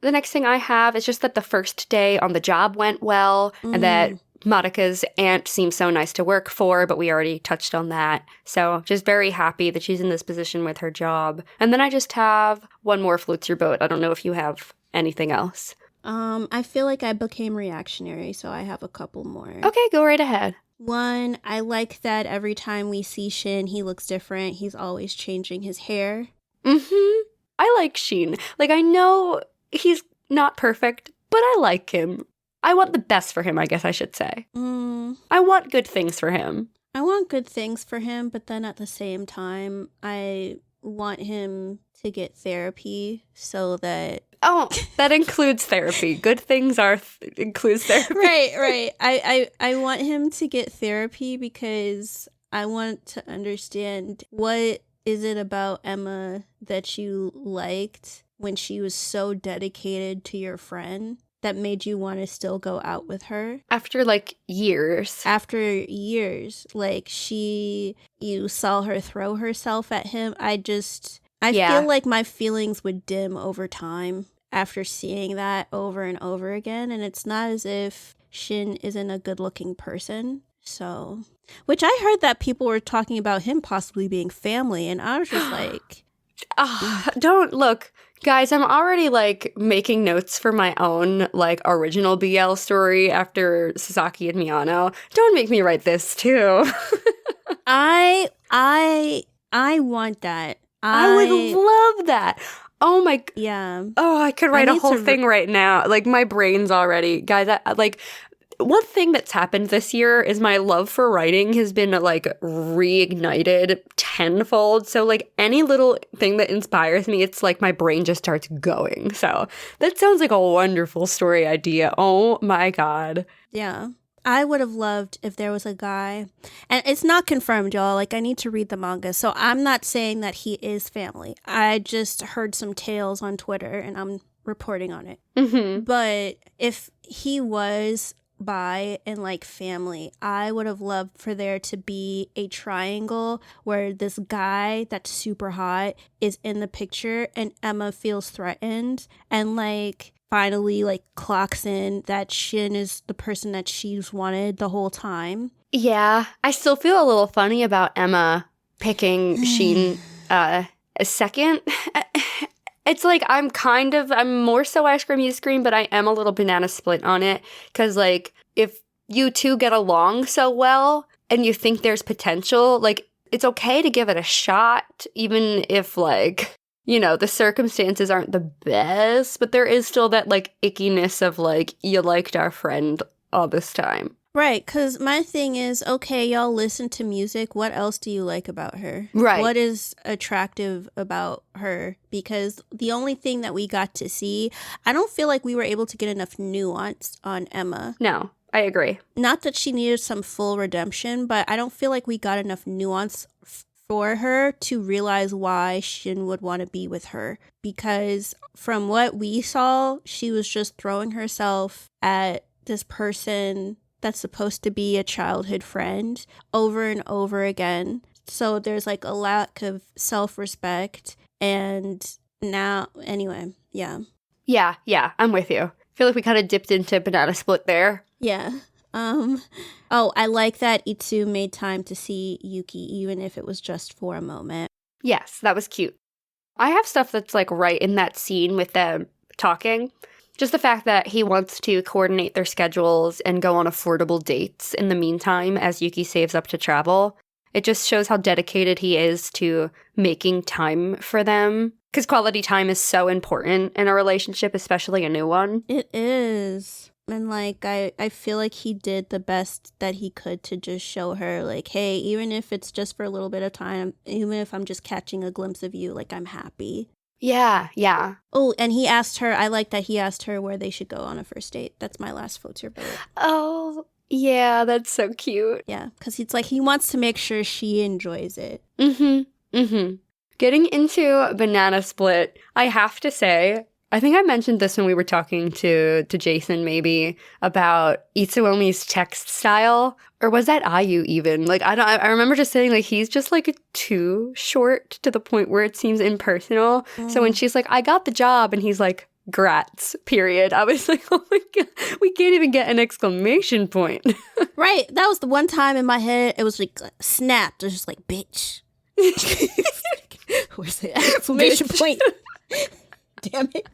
The next thing I have is just that the first day on the job went well and that Madoka's aunt seems so nice to work for, but we already touched on that. So just very happy that she's in this position with her job. And then I just have one more floats your boat. I don't know if you have anything else. I feel like I became reactionary, so I have a couple more. Okay, go right ahead. One, I like that every time we see Shin, he looks different. He's always changing his hair. Mm-hmm. I like Shin. Like, I know he's not perfect, but I like him. I want the best for him, I guess I should say. I want good things for him. I want good things for him, but then at the same time, I want him to get therapy so that... Oh, that includes therapy. Good things includes therapy. Right. I want him to get therapy because I want to understand what is it about Emma that you liked when she was so dedicated to your friend that made you want to still go out with her? After, years. After years. You saw her throw herself at him. I feel like my feelings would dim over time after seeing that over and over again. And it's not as if Shin isn't a good-looking person. So, which I heard that people were talking about him possibly being family. And I was just like... don't look. Guys, I'm already making notes for my own original BL story after Sasaki and Miyano. Don't make me write this too. I want that. I would love that. Oh my. Yeah. Oh, I could write a whole thing right now. My brain's already. Guys, one thing that's happened this year is my love for writing has been reignited tenfold. So any little thing that inspires me, it's my brain just starts going. So that sounds like a wonderful story idea. Oh my God. Yeah. I would have loved if there was a guy, and it's not confirmed, y'all. I need to read the manga. So I'm not saying that he is family. I just heard some tales on Twitter and I'm reporting on it. Mm-hmm. But if he was bi and family, I would have loved for there to be a triangle where this guy that's super hot is in the picture and Emma feels threatened and finally clocks in that Shin is the person that she's wanted the whole time. Yeah, I still feel a little funny about Emma picking Shin a second. It's I'm more so ice cream, you scream, but I am a little banana split on it. Because, if you two get along so well and you think there's potential, it's okay to give it a shot, even if, the circumstances aren't the best. But there is still that, ickiness of, you liked our friend all this time. Right, because my thing is, okay, y'all listen to music. What else do you like about her? Right. What is attractive about her? Because the only thing that we got to see, I don't feel like we were able to get enough nuance on Emma. No, I agree. Not that she needed some full redemption, but I don't feel like we got enough nuance for her to realize why Shin would want to be with her. Because from what we saw, she was just throwing herself at this person that's supposed to be a childhood friend over and over again. So there's like a lack of self-respect. And now, anyway, yeah. Yeah, I'm with you. I feel like we kind of dipped into banana split there. Yeah. Oh, I like that Itsu made time to see Yuki, even if it was just for a moment. Yes, that was cute. I have stuff that's like right in that scene with them talking. Just the fact that he wants to coordinate their schedules and go on affordable dates in the meantime as Yuki saves up to travel. It just shows how dedicated he is to making time for them. Because quality time is so important in a relationship, especially a new one. It is. And like, I feel like he did the best that he could to just show her, like, hey, even if it's just for a little bit of time, even if I'm just catching a glimpse of you, like, I'm happy. Yeah. Oh, and he asked her, I like that he asked her where they should go on a first date. That's my last floater bullet. Oh, yeah, that's so cute. Yeah, because it's like he wants to make sure she enjoys it. Getting into Banana Split, I have to say, I think I mentioned this when we were talking to Jason maybe about Itsuomi's text style, or was that Ayu even? Like I remember just saying like he's just like too short to the point where it seems impersonal. So when she's like, I got the job, and he's like, grats, period. I was like, oh my god, we can't even get an exclamation point. Right, that was the one time in my head it was like snapped. It was just like, bitch. Where's the exclamation point? Damn it.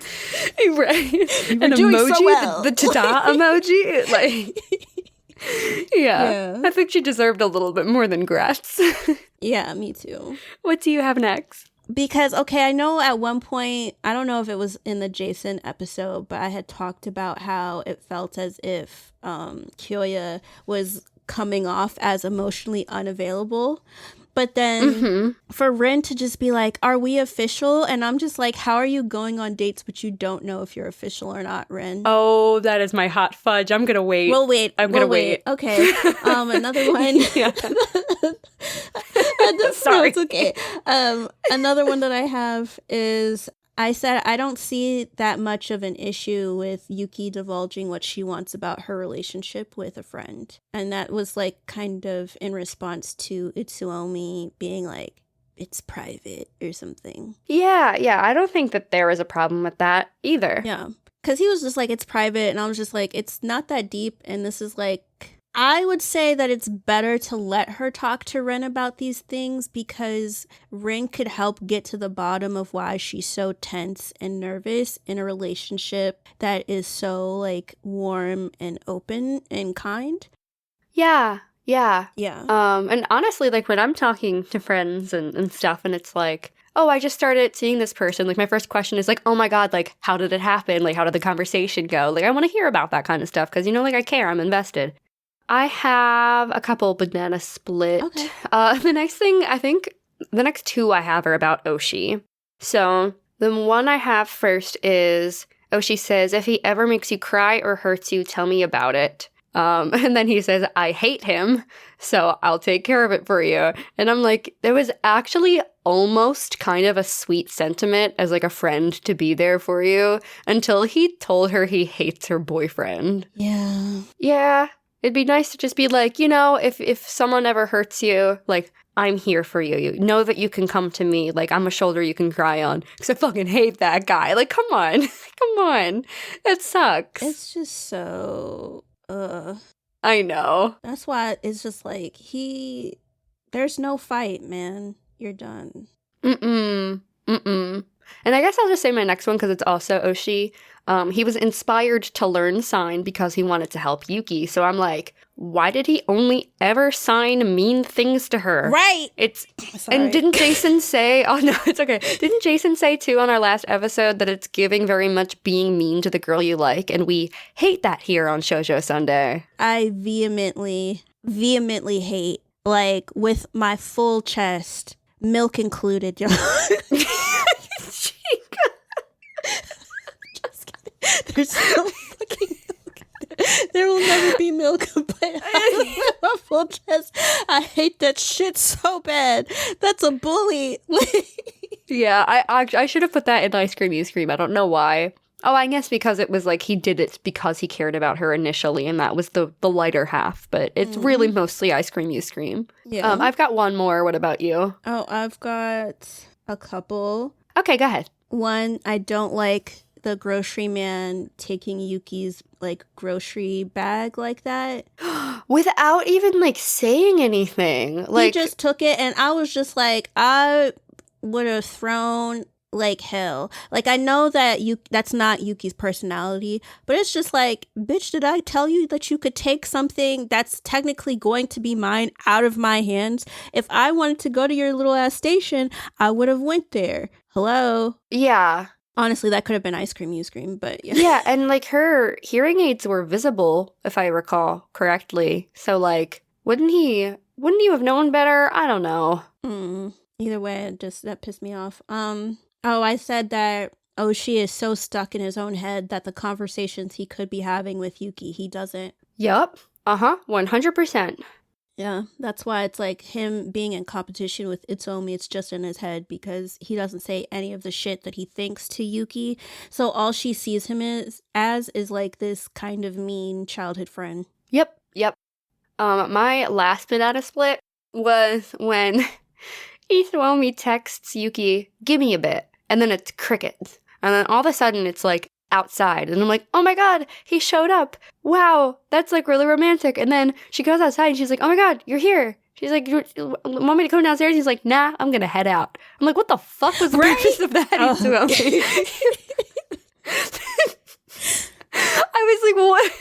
Right. An emoji, so well. the ta-da emoji. Like, yeah. I think she deserved a little bit more than grats. Yeah, me too. What do you have next? Because, okay, I know at one point, I don't know if it was in the Jason episode, but I had talked about how it felt as if Kyoya was coming off as emotionally unavailable. But then for Rin to just be like, are we official? And I'm just like, how are you going on dates but you don't know if you're official or not, Rin? Oh, that is my hot fudge. I'm going to wait. We'll wait. I'm going to wait. Okay. Another one. Yeah. Sorry. No, it's okay. Another one that I have is, I said I don't see that much of an issue with Yuki divulging what she wants about her relationship with a friend. And that was like kind of in response to Itsuomi being like, it's private or something. Yeah. I don't think that there is a problem with that either. Yeah. Because he was just like, it's private. And I was just like, it's not that deep. And this is like, I would say that it's better to let her talk to Rin about these things because Rin could help get to the bottom of why she's so tense and nervous in a relationship that is so like warm and open and kind. Yeah. Yeah. And honestly, like when I'm talking to friends and stuff and it's like, oh, I just started seeing this person. Like my first question is like, oh my God, like how did it happen? Like how did the conversation go? Like I want to hear about that kind of stuff because, you know, like I care, I'm invested. I have a couple banana split. Okay. The next two I have are about Oushi. So the one I have first is Oushi says, if he ever makes you cry or hurts you, tell me about it. And then he says, I hate him, so I'll take care of it for you. And I'm like, there was actually almost kind of a sweet sentiment as like a friend to be there for you until he told her he hates her boyfriend. Yeah. Yeah. It'd be nice to just be like, you know, if someone ever hurts you, like, I'm here for you. You know that you can come to me. Like, I'm a shoulder you can cry on. Because I fucking hate that guy. Like, come on. Come on. That sucks. It's just so, I know. That's why it's just like, there's no fight, man. You're done. Mm-mm. And I guess I'll just say my next one because it's also Oushi. He was inspired to learn sign because he wanted to help Yuki. So I'm like, why did he only ever sign mean things to her? Right. And didn't Jason say, oh no, it's okay. Didn't Jason say too on our last episode that it's giving very much being mean to the girl you like? And we hate that here on Shoujo Sundae. I vehemently hate, like with my full chest, milk included, y'all. There's no fucking milk. There will never be milk, but my full chest. I hate that shit so bad. That's a bully. Yeah, I should have put that in Ice Cream, You Scream. I don't know why. Oh, I guess because it was like he did it because he cared about her initially, and that was the lighter half. But it's really mostly Ice Cream, You Scream. Yeah. I've got one more. What about you? Oh, I've got a couple. Okay, go ahead. One, I don't like the grocery man taking Yuki's like grocery bag like that without even like saying anything. Like, he just took it, and I was just like, I would have thrown like hell. Like, I know that that's not Yuki's personality, but it's just like, bitch, did I tell you that you could take something that's technically going to be mine out of my hands? If I wanted to go to your little ass station, I would have went there. Hello? Yeah. Honestly, that could have been Ice Cream, You Scream, but yeah. Yeah, and like her hearing aids were visible, if I recall correctly. So like, wouldn't you have known better? I don't know. Either way, that pissed me off. I said that Oushi is so stuck in his own head that the conversations he could be having with Yuki, he doesn't. Yup. 100%. Yeah, that's why it's like him being in competition with Itsuomi, it's just in his head because he doesn't say any of the shit that he thinks to Yuki. So all she sees him as is like this kind of mean childhood friend. Yep. My last banana split was when Itsuomi texts Yuki, give me a bit, and then it's crickets. And then all of a sudden it's like outside, and I'm like, oh my god, he showed up, wow, that's like really romantic. And then she goes outside and she's like, oh my god, you're here. She's like, want me to come downstairs? He's like, nah, I'm gonna head out. I'm like, what the fuck was the purpose of that? I was like, what?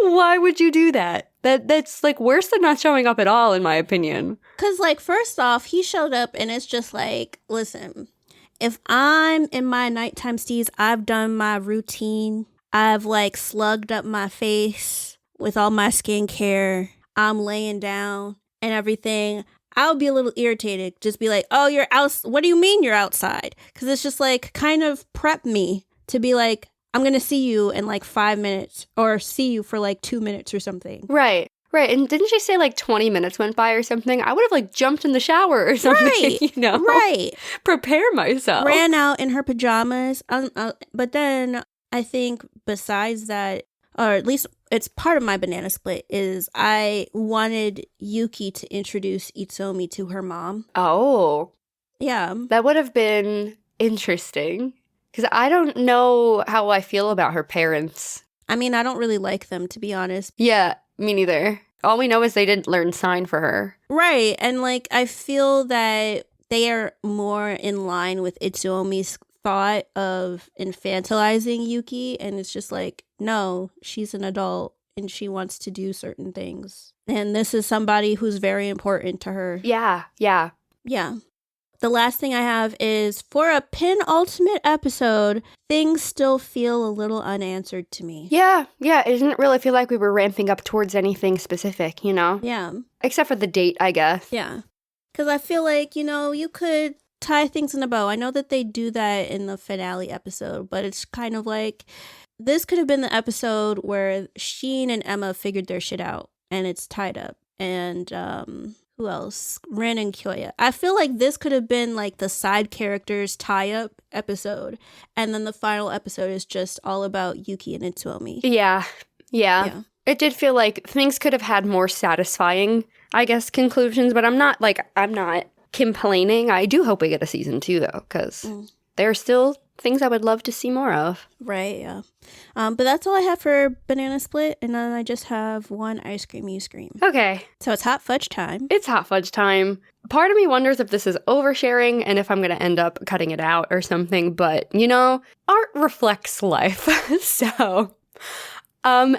Why would you do that? That's like worse than not showing up at all, in my opinion. Because like, first off, he showed up and it's just like, listen, if I'm in my nighttime steez, I've done my routine. I've like slugged up my face with all my skincare. I'm laying down and everything. I'll be a little irritated. Just be like, oh, you're out. What do you mean you're outside? Because it's just like kind of prep me to be like, I'm going to see you in like 5 minutes or see you for like 2 minutes or something. Right. And didn't she say like 20 minutes went by or something? I would have like jumped in the shower or something, Right. Prepare myself. Ran out in her pajamas. But then I think besides that, or at least it's part of my banana split, is I wanted Yuki to introduce Itsuomi to her mom. Oh. Yeah. That would have been interesting. Because I don't know how I feel about her parents. I mean, I don't really like them, to be honest. Yeah, me neither. All we know is they didn't learn sign for her. Right. And like, I feel that they are more in line with Itsuomi's thought of infantilizing Yuki. And it's just like, no, she's an adult and she wants to do certain things. And this is somebody who's very important to her. Yeah. The last thing I have is, for a penultimate episode, things still feel a little unanswered to me. Yeah, it didn't really feel like we were ramping up towards anything specific, you know? Yeah. Except for the date, I guess. Yeah. Because I feel like, you could tie things in a bow. I know that they do that in the finale episode, but it's kind of like, this could have been the episode where Shin and Emma figured their shit out, and it's tied up. And, who else? Rin and Kyoya. I feel like this could have been like the side characters tie-up episode. And then the final episode is just all about Yuki and Itsuomi. Yeah. It did feel like things could have had more satisfying, I guess, conclusions. But I'm not complaining. I do hope we get a season 2, though, because there are still things I would love to see more of. Right, yeah. But that's all I have for Banana Split, and then I just have one ice cream you scream. Okay. So it's hot fudge time. It's hot fudge time. Part of me wonders if this is oversharing and if I'm going to end up cutting it out or something, but, art reflects life. So, and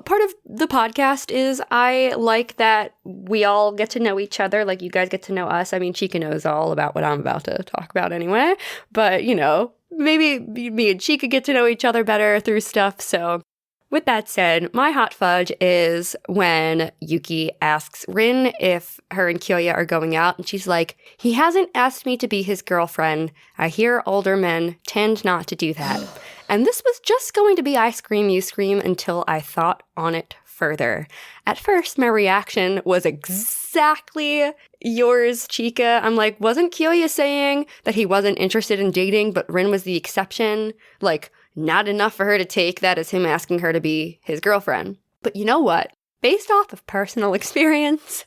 part of the podcast is I like that we all get to know each other, like you guys get to know us. I mean, Chika knows all about what I'm about to talk about anyway, but, maybe me and Chika get to know each other better through stuff, so... With that said, my hot fudge is when Yuki asks Rin if her and Kyoya are going out, and she's like, he hasn't asked me to be his girlfriend. I hear older men tend not to do that. And this was just going to be I scream, you scream until I thought on it further. At first, my reaction was exactly yours, Chika. I'm like, wasn't Kyoya saying that he wasn't interested in dating, but Rin was the exception? Like, not enough for her to take that as him asking her to be his girlfriend. But you know what? Based off of personal experience,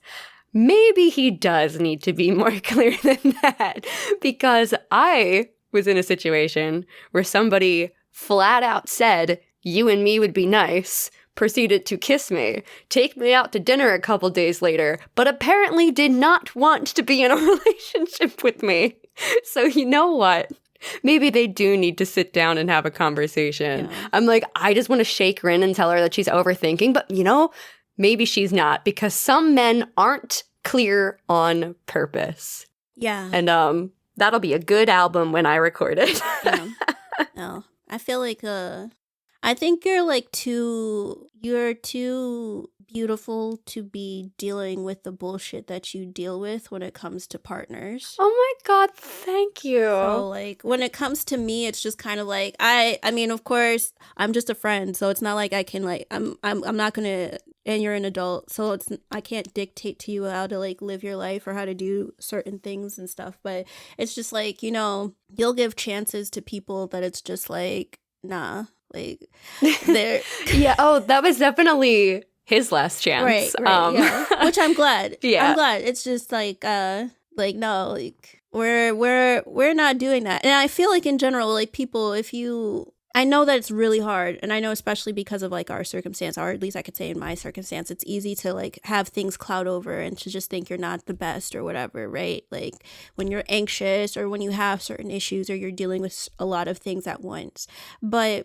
maybe he does need to be more clear than that. Because I was in a situation where somebody flat out said, you and me would be nice, proceeded to kiss me, take me out to dinner a couple days later, but apparently did not want to be in a relationship with me. So you know what? Maybe they do need to sit down and have a conversation. Yeah. I'm like, I just want to shake Rin and tell her that she's overthinking, but maybe she's not, because some men aren't clear on purpose. Yeah. And that'll be a good album when I record it. Yeah. No, I feel like I think you're too beautiful to be dealing with the bullshit that you deal with when it comes to partners. Oh my God, thank you. So when it comes to me, it's just kind of like I mean, of course, I'm just a friend, so it's not like I can I'm not gonna. And you're an adult, so I can't dictate to you how to live your life or how to do certain things and stuff. But it's just you'll give chances to people that it's just nah, they're yeah. Oh, that was definitely his last chance. Right, yeah. Which I'm glad. Yeah. I'm glad. It's just no, we're not doing that. And I feel in general, people, I know that it's really hard, and I know especially because of our circumstance, or at least I could say in my circumstance, it's easy to have things cloud over and to just think you're not the best or whatever, right? When you're anxious or when you have certain issues or you're dealing with a lot of things at once. But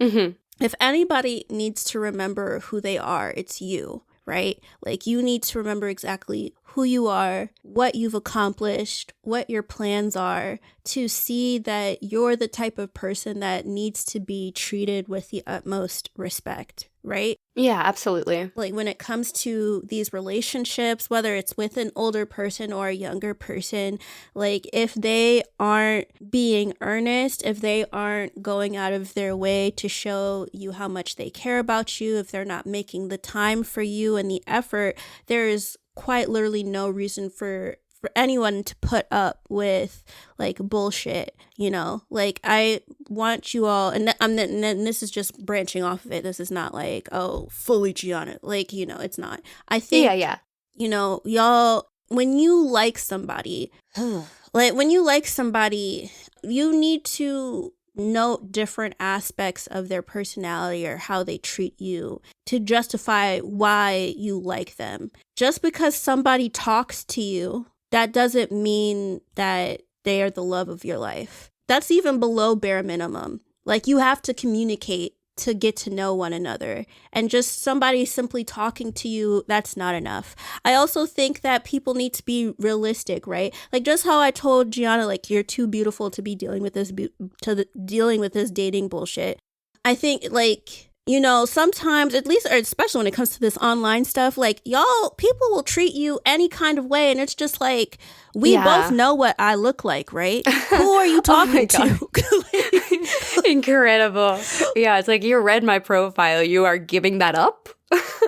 if anybody needs to remember who they are, it's you, right? You need to remember exactly who you are, what you've accomplished, what your plans are, to see that you're the type of person that needs to be treated with the utmost respect, right? Yeah, absolutely. When it comes to these relationships, whether it's with an older person or a younger person, if they aren't being earnest, if they aren't going out of their way to show you how much they care about you, if they're not making the time for you and the effort, there is quite literally no reason for anyone to put up with bullshit, I want you all, and then this is just branching off of it. This is not fully Giana, it's not. I think, yeah. Y'all, when you like somebody, you need to note different aspects of their personality or how they treat you to justify why you like them. Just because somebody talks to you, that doesn't mean that they are the love of your life. That's even below bare minimum. You have to communicate to get to know one another. And just somebody simply talking to you, that's not enough. I also think that people need to be realistic, right? Just how I told Giana, you're too beautiful to be dealing with this dating bullshit. I think sometimes, at least, or especially when it comes to this online stuff, y'all, people will treat you any kind of way, and it's just we both know what I look like, right? Who are you talking to? Incredible. Yeah, it's you read my profile. You are giving that up?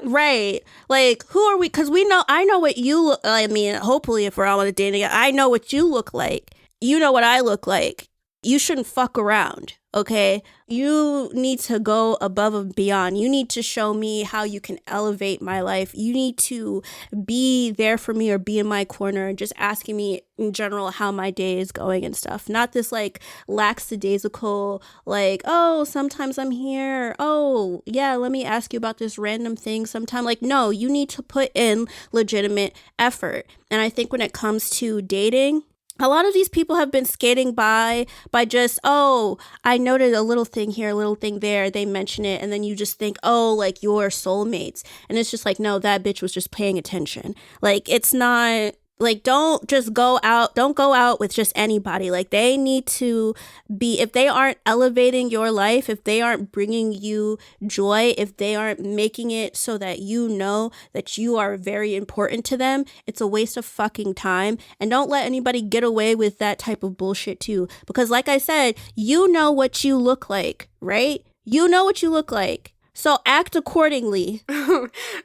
Right. Who are we? Because I know what you look. I mean, hopefully, if we're all on a dating, I know what you look like. You know what I look like. you shouldn't fuck around. Okay, you need to go above and beyond. You need to show me how you can elevate my life. You need to be there for me or be in my corner and just asking me in general how my day is going and stuff. Not this like lackadaisical, like, oh, sometimes I'm here. Oh, yeah, let me ask you about this random thing sometime. Like, no, you need to put in legitimate effort. And I think when it comes to dating, a lot of these people have been skating by just, oh, I noted a little thing here, a little thing there. They mention it. And then you just think, oh, like you're soulmates. And it's just like, no, that bitch was just paying attention. Like, it's not like, don't go out with just anybody. Like, they need to be, if they aren't elevating your life, if they aren't bringing you joy, if they aren't making it so that you know that you are very important to them, it's a waste of fucking time. And don't let anybody get away with that type of bullshit too. Because like I said, you know what you look like, right? You know what you look like. So act accordingly.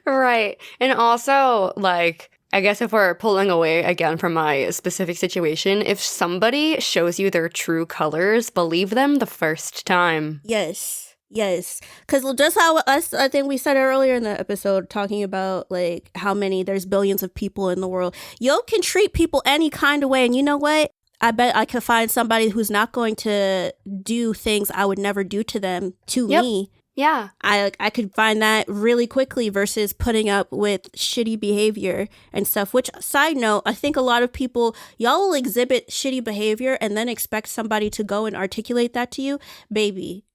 Right. And also, like, I guess if we're pulling away again from my specific situation, if somebody shows you their true colors, believe them the first time. Yes. Because just how I think we said it earlier in the episode, talking about like how there's billions of people in the world. You can treat people any kind of way. And you know what? I bet I could find somebody who's not going to do things I would never do to them, to me. Yeah. I could find that really quickly versus putting up with shitty behavior and stuff, which, side note, I think a lot of people, y'all will exhibit shitty behavior and then expect somebody to go and articulate that to you. Baby,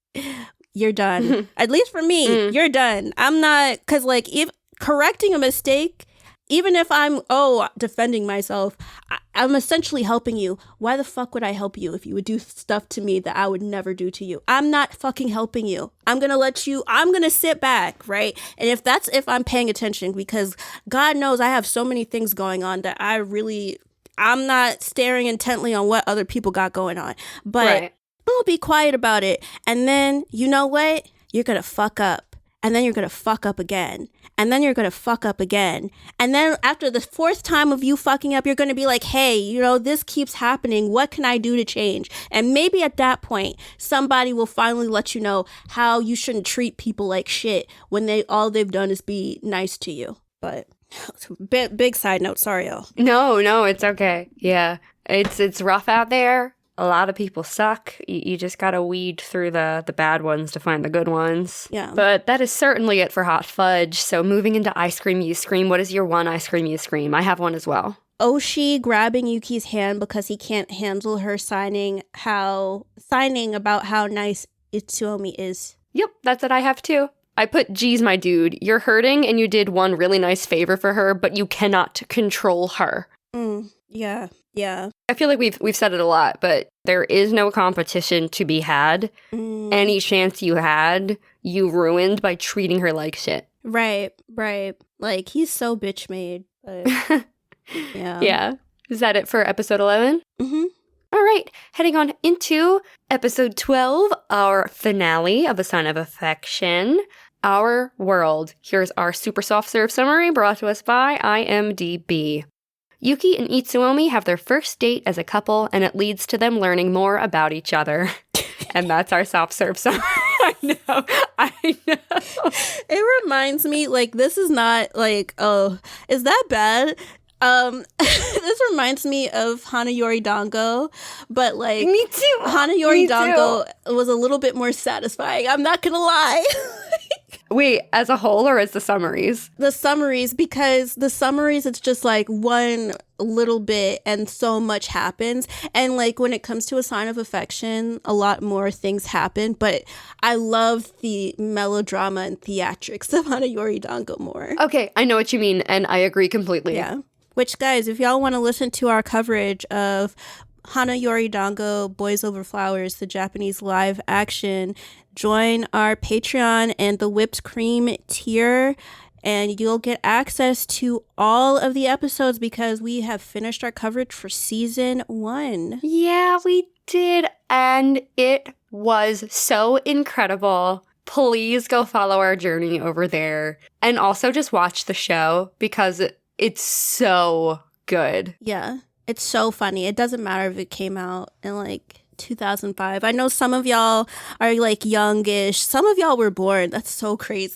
you're done. At least for me, you're done. I'm not, because like if correcting a mistake, even if I'm, defending myself, I'm essentially helping you. Why the fuck would I help you if you would do stuff to me that I would never do to you? I'm not fucking helping you. I'm going to sit back, right? And if I'm paying attention, because God knows I have so many things going on that I'm not staring intently on what other people got going on. But I'm going to be quiet about it. And then, you know what? You're going to fuck up. And then you're going to fuck up again. And then you're going to fuck up again. And then after the fourth time of you fucking up, you're going to be like, hey, this keeps happening. What can I do to change? And maybe at that point, somebody will finally let you know how you shouldn't treat people like shit when all they've done is be nice to you. But big side note. Sorry, y'all. No, it's okay. Yeah. It's rough out there. A lot of people suck. You just gotta weed through the bad ones to find the good ones. Yeah. But that is certainly it for Hot Fudge. So moving into Ice Cream You Scream, what is your one Ice Cream You Scream? I have one as well. Oushi grabbing Yuki's hand because he can't handle her signing about how nice Itsuomi is. Yep, that's what I have too. I put, geez, my dude, you're hurting and you did one really nice favor for her, but you cannot control her. Yeah. I feel like we've said it a lot, but there is no competition to be had. Any chance you had, you ruined by treating her like shit. Right. Like, he's so bitch made. But yeah. Yeah. Is that it for episode 11? Mm-hmm. All right. Heading on into episode 12, our finale of A Sign of Affection. Our World. Here's our super soft serve summary brought to us by IMDb. Yuki and Itsuomi have their first date as a couple, and it leads to them learning more about each other. And that's our soft serve summary. I know. It reminds me, like, this is not, like, oh, is that bad? This reminds me of Hanayori Dango, but, like, me too. Hanayori Dango was a little bit more satisfying. I'm not gonna lie. Wait, as a whole or as the summaries? The summaries, because the summaries, it's just like one little bit and so much happens. And like when it comes to A Sign of Affection, a lot more things happen. But I love the melodrama and theatrics of Hanayori Dango more. Okay, I know what you mean, and I agree completely. Yeah. Which, guys, if y'all want to listen to our coverage of Hanayori Dango, Boys Over Flowers, the Japanese live action, join our Patreon and the whipped cream tier, and you'll get access to all of the episodes because we have finished our coverage for season 1. Yeah, we did, and it was so incredible. Please go follow our journey over there, and also just watch the show because it's so good. Yeah, it's so funny. It doesn't matter if it came out in like 2005. I know some of y'all are like youngish. Some of y'all were born. That's so crazy.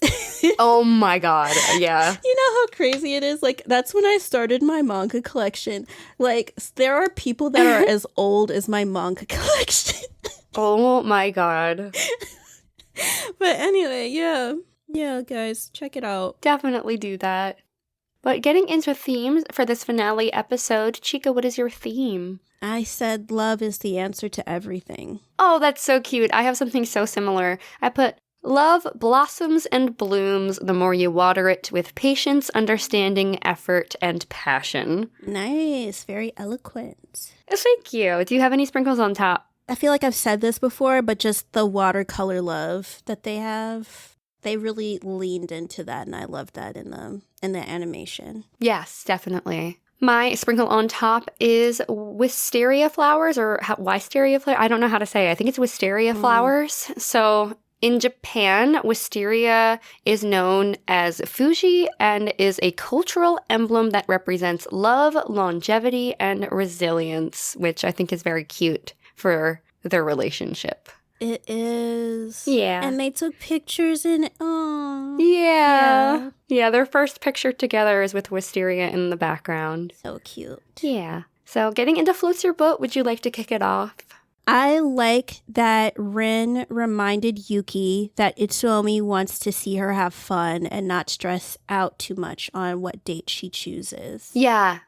Oh my god. Yeah. You know how crazy it is? Like, that's when I started my manga collection. Like, there are people that are as old as my manga collection. Oh my god. But anyway, yeah. Yeah, guys, check it out. Definitely do that. But getting into themes for this finale episode, Chika, what is your theme? I said love is the answer to everything. Oh, that's so cute. I have something so similar. I put, love blossoms and blooms the more you water it with patience, understanding, effort, and passion. Nice. Very eloquent. Thank you. Do you have any sprinkles on top? I feel like I've said this before, but just the watercolor love that they have, they really leaned into that, and I love that in the animation. Yes, definitely. My sprinkle on top is wisteria flowers, or wisteria flowers. I don't know how to say it. I think it's wisteria flowers. So in Japan, wisteria is known as Fuji and is a cultural emblem that represents love, longevity, and resilience, which I think is very cute for their relationship. It is. Yeah. And they took pictures in oh. Yeah. Yeah, their first picture together is with wisteria in the background. So cute. Yeah. So getting into Floats Your Boat, would you like to kick it off? I like that Rin reminded Yuki that Itsuomi wants to see her have fun and not stress out too much on what date she chooses. Yeah.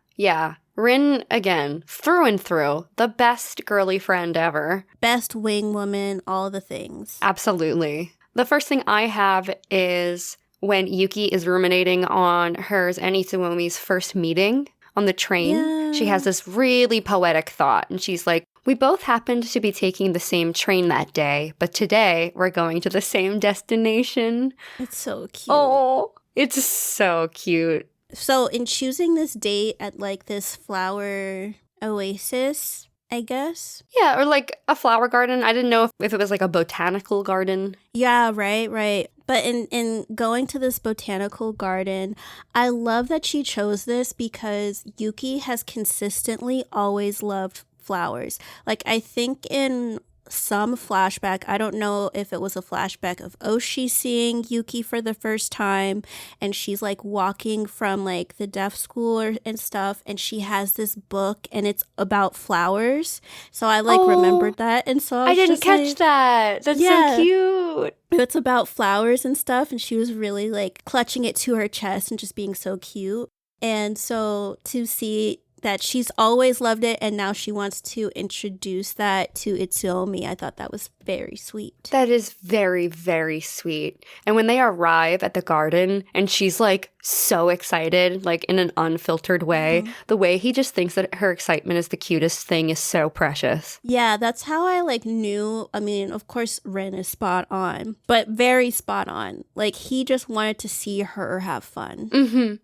Rin, again, through and through, the best girly friend ever. Best wing woman, all the things. Absolutely. The first thing I have is when Yuki is ruminating on hers and Itsuomi's first meeting on the train. Yeah. She has this really poetic thought, and she's like, we both happened to be taking the same train that day, but today we're going to the same destination. It's so cute. Oh, it's so cute. So in choosing this date at like this flower oasis, I guess. Yeah, or like a flower garden. I didn't know if it was like a botanical garden. Yeah, right. But in going to this botanical garden, I love that she chose this because Yuki has consistently always loved flowers. Like, I think in some flashback, I don't know if it was a flashback of Oushi seeing Yuki for the first time, and she's like walking from like the deaf school and stuff, and she has this book and it's about flowers. So I like remembered that, and so I didn't catch that. That's so cute. It's about flowers and stuff, and she was really like clutching it to her chest and just being so cute. And so to see that she's always loved it, and now she wants to introduce that to Itsuomi. I thought that was very sweet. That is very, very sweet. And when they arrive at the garden, and she's like so excited, like in an unfiltered way, the way he just thinks that her excitement is the cutest thing is so precious. Yeah, that's how I like knew. I mean, of course, Rin is spot on, but very spot on. Like, he just wanted to see her have fun.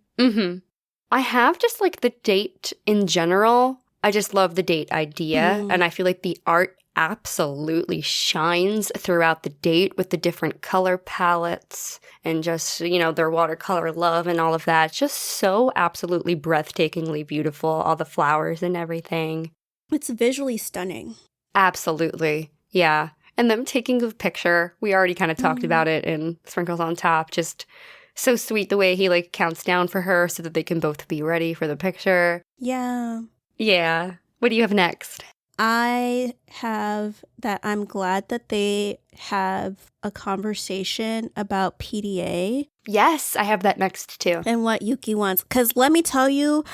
I have just like the date in general. I just love the date idea. And I feel like the art absolutely shines throughout the date with the different color palettes and just, you know, their watercolor love and all of that. Just so absolutely breathtakingly beautiful. All the flowers and everything. It's visually stunning. Absolutely. Yeah. And them taking a picture. We already kind of talked about it in Sprinkles on Top. Just so sweet the way he like counts down for her so that they can both be ready for the picture. Yeah. Yeah. What do you have next? I have that I'm glad that they have a conversation about PDA. Yes, I have that next too. And what Yuki wants. Because let me tell you,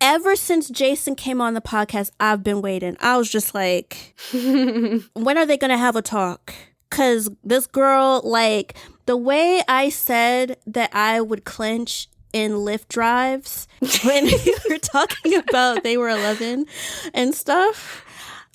ever since Jason came on the podcast, I've been waiting. I was just like, when are they going to have a talk? Because this girl, like, the way I said that I would clench in Lyft drives when we were talking about they were 11 and stuff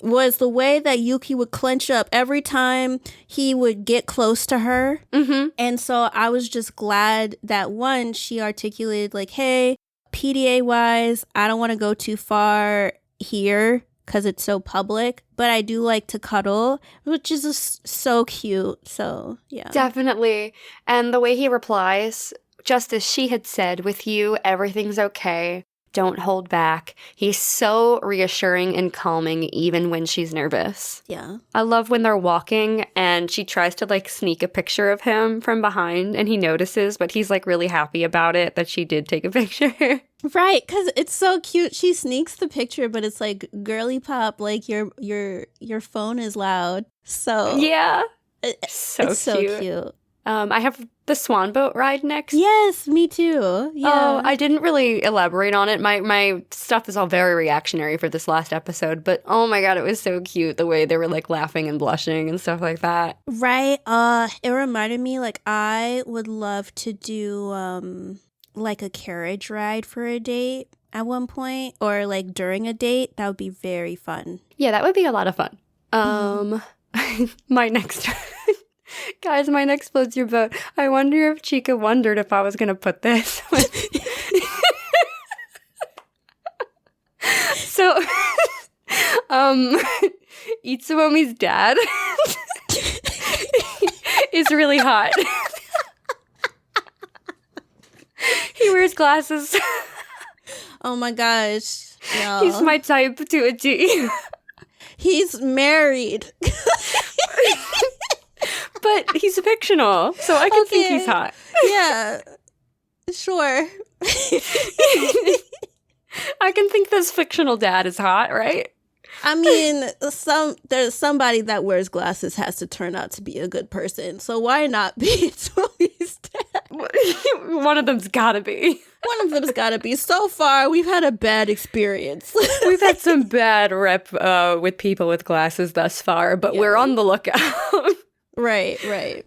was the way that Yuki would clench up every time he would get close to her. And so I was just glad that, one, she articulated like, hey, PDA wise, I don't want to go too far here because it's so public, but I do like to cuddle, which is just so cute. So, yeah. Definitely. And the way he replies, just as she had said, with you, everything's okay. Don't hold back. He's so reassuring and calming even when she's nervous. Yeah. I love when they're walking and she tries to like sneak a picture of him from behind and he notices, but he's like really happy about it that she did take a picture. Right, because it's so cute. She sneaks the picture, but it's like girly pop, like your phone is loud. So yeah. It's So cute. I have the swan boat ride next. Yes, me too. Yeah. Oh, I didn't really elaborate on it. My stuff is all very reactionary for this last episode, but oh my god, it was so cute the way they were like laughing and blushing and stuff like that. Right. It reminded me like I would love to do like a carriage ride for a date at one point, or like during a date. That would be very fun. Yeah, that would be a lot of fun. My next Guys, my next floats your boat. I wonder if Chika wondered if I was going to put this. So, Itsuomi's dad is really hot. He wears glasses. Oh my gosh. No. He's my type to a T. He's married. But he's fictional, so I can think he's hot. Yeah, sure. I can think this fictional dad is hot, right? I mean, there's somebody that wears glasses has to turn out to be a good person, so why not be Tommy's dad? One of them's gotta be. One of them's gotta be. So far, we've had a bad experience. We've had some bad rep with people with glasses thus far, but we're on the lookout. Right.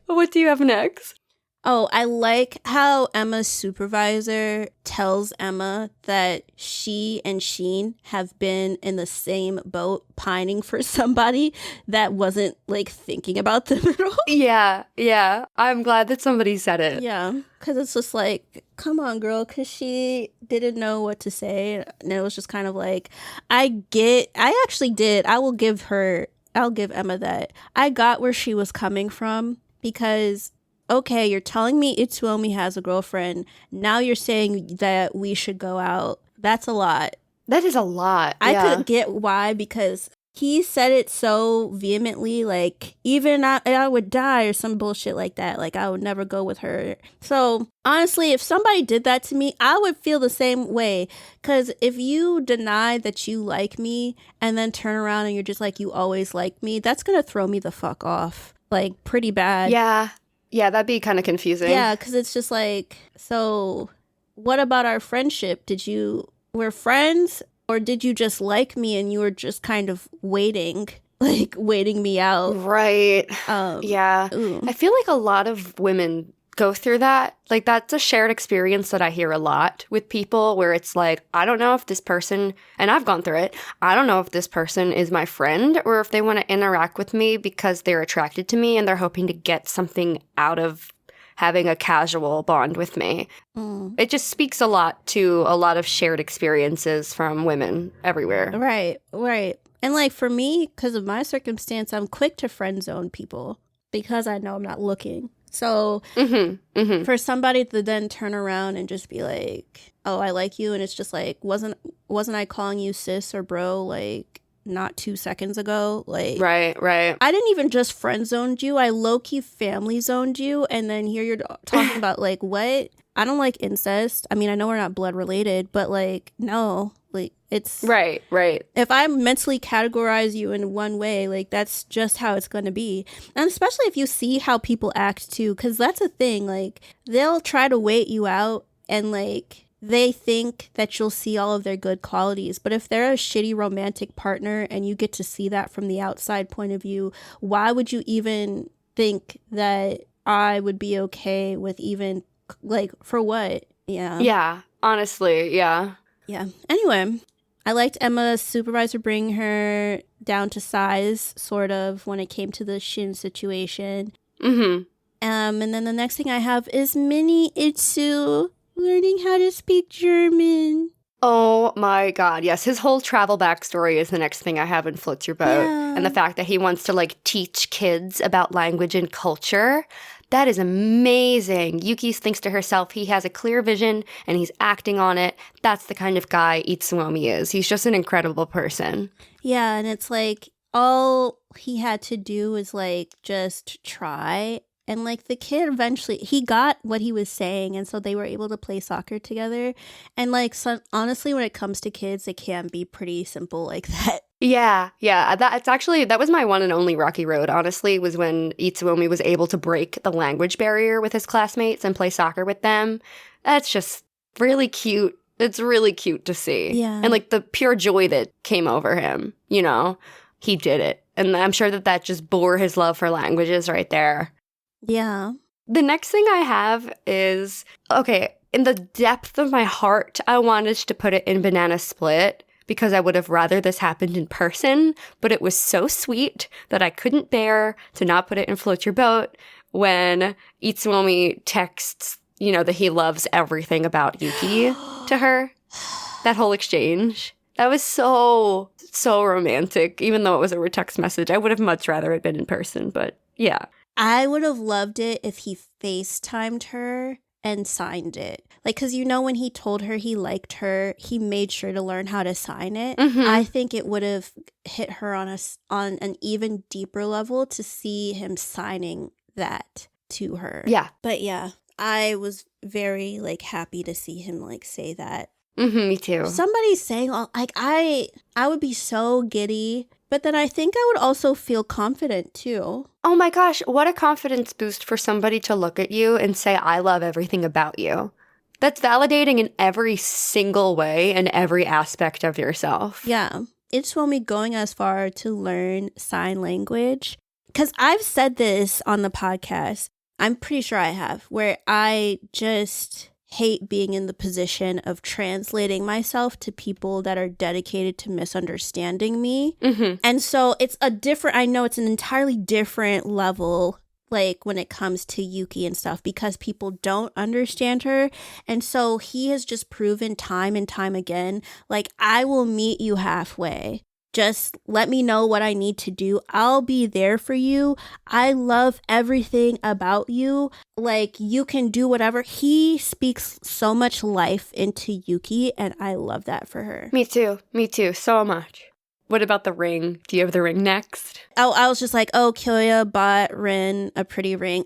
What do you have next? Oh, I like how Emma's supervisor tells Emma that she and Shin have been in the same boat pining for somebody that wasn't like thinking about them at all. Yeah. I'm glad that somebody said it. Yeah, because it's just like, come on, girl, because she didn't know what to say. And it was just kind of like, I actually did. I'll give Emma that. I got where she was coming from because, okay, you're telling me Itsuomi has a girlfriend. Now you're saying that we should go out. That's a lot. That is a lot. I could get why, because he said it so vehemently, like, even I would die or some bullshit like that. Like, I would never go with her. So, honestly, if somebody did that to me, I would feel the same way. Because if you deny that you like me and then turn around and you're just like, you always like me, that's going to throw me the fuck off. Like, pretty bad. Yeah, that'd be kind of confusing. Yeah, because it's just like, so what about our friendship? We're friends? Or did you just like me and you were just kind of waiting me out? Right. Yeah. Ooh. I feel like a lot of women go through that. Like, that's a shared experience that I hear a lot with people where it's like, I don't know if this person, and I've gone through it, I don't know if this person is my friend or if they want to interact with me because they're attracted to me and they're hoping to get something out of having a casual bond with me. It just speaks a lot to a lot of shared experiences from women everywhere. Right. And like for me, because of my circumstance, I'm quick to friend zone people because I know I'm not looking. So for somebody to then turn around and just be like, oh, I like you. And it's just like, wasn't I calling you sis or bro like not 2 seconds ago? Like, right. I didn't even just friend zoned you. I low-key family zoned you. And then here you're talking about like, what? I don't like incest. I mean, I know we're not blood related, but like, no, like it's right. If I mentally categorize you in one way, like that's just how it's going to be. And especially if you see how people act too, because that's a thing. Like they'll try to wait you out and like they think that you'll see all of their good qualities. But if they're a shitty romantic partner and you get to see that from the outside point of view, why would you even think that I would be okay with even like for what? Yeah, honestly, yeah. Anyway, I liked Emma's supervisor bring her down to size, sort of, when it came to the Shin situation. And then the next thing I have is Mini Itsu learning how to speak German. Oh my god, yes. His whole travel backstory is the next thing I have in Floats Your Boat. Yeah. And the fact that he wants to, like, teach kids about language and culture, that is amazing. Yuki thinks to herself he has a clear vision and he's acting on it. That's the kind of guy Itsuomi is. He's just an incredible person. Yeah, and it's like all he had to do was like just try. And like the kid eventually, he got what he was saying. And so they were able to play soccer together. And like, so, honestly, when it comes to kids, it can be pretty simple like that. Yeah. That was my one and only rocky road, honestly, was when Itsuomi was able to break the language barrier with his classmates and play soccer with them. That's just really cute. It's really cute to see. Yeah. And like the pure joy that came over him, you know, he did it. And I'm sure that just bore his love for languages right there. Yeah. The next thing I have is, okay, in the depth of my heart, I wanted to put it in Banana Split because I would have rather this happened in person, but it was so sweet that I couldn't bear to not put it in Float Your Boat when Itsuomi texts, you know, that he loves everything about Yuki to her. That whole exchange. That was so romantic, even though it was a text message. I would have much rather it been in person, but yeah. I would have loved it if he FaceTimed her and signed it. Like, because you know when he told her he liked her, he made sure to learn how to sign it. Mm-hmm. I think it would have hit her on an even deeper level to see him signing that to her. Yeah. But yeah, I was very like happy to see him like say that. Mm-hmm, me too. Somebody saying like I would be so giddy, but then I think I would also feel confident too. Oh my gosh, what a confidence boost for somebody to look at you and say, I love everything about you. That's validating in every single way and every aspect of yourself. Yeah. Itsuomi going as far to learn sign language. Because I've said this on the podcast. I'm pretty sure I have. Where I just hate being in the position of translating myself to people that are dedicated to misunderstanding me. Mm-hmm. And so I know it's an entirely different level, like when it comes to Yuki and stuff, because people don't understand her. And so he has just proven time and time again, like, I will meet you halfway. Just let me know what I need to do. I'll be there for you. I love everything about you. Like, you can do whatever. He speaks so much life into Yuki, and I love that for her. Me too, so much. What about the ring? Do you have the ring next? Oh, I was just like, oh, Kyoya bought Rin a pretty ring.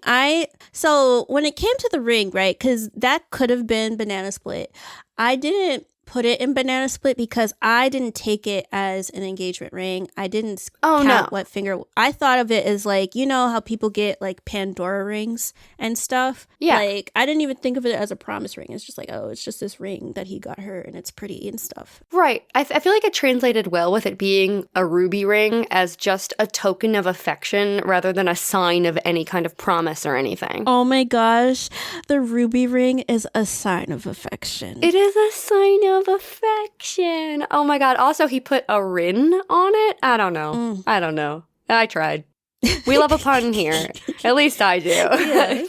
So when it came to the ring, right, because that could have been Banana Split, I didn't put it in Banana Split because I didn't take it as an engagement ring. I didn't count what finger. I thought of it as like, you know how people get like Pandora rings and stuff? Yeah. Like, I didn't even think of it as a promise ring. It's just like, oh, it's just this ring that he got her and it's pretty and stuff. Right. I feel like it translated well with it being a ruby ring as just a token of affection rather than a sign of any kind of promise or anything. Oh my gosh. The ruby ring is a sign of affection. It is a sign of affection. Oh my god. Also, he put a Rin on it. I don't know. I tried. We love a pun here. At least I do. Yeah.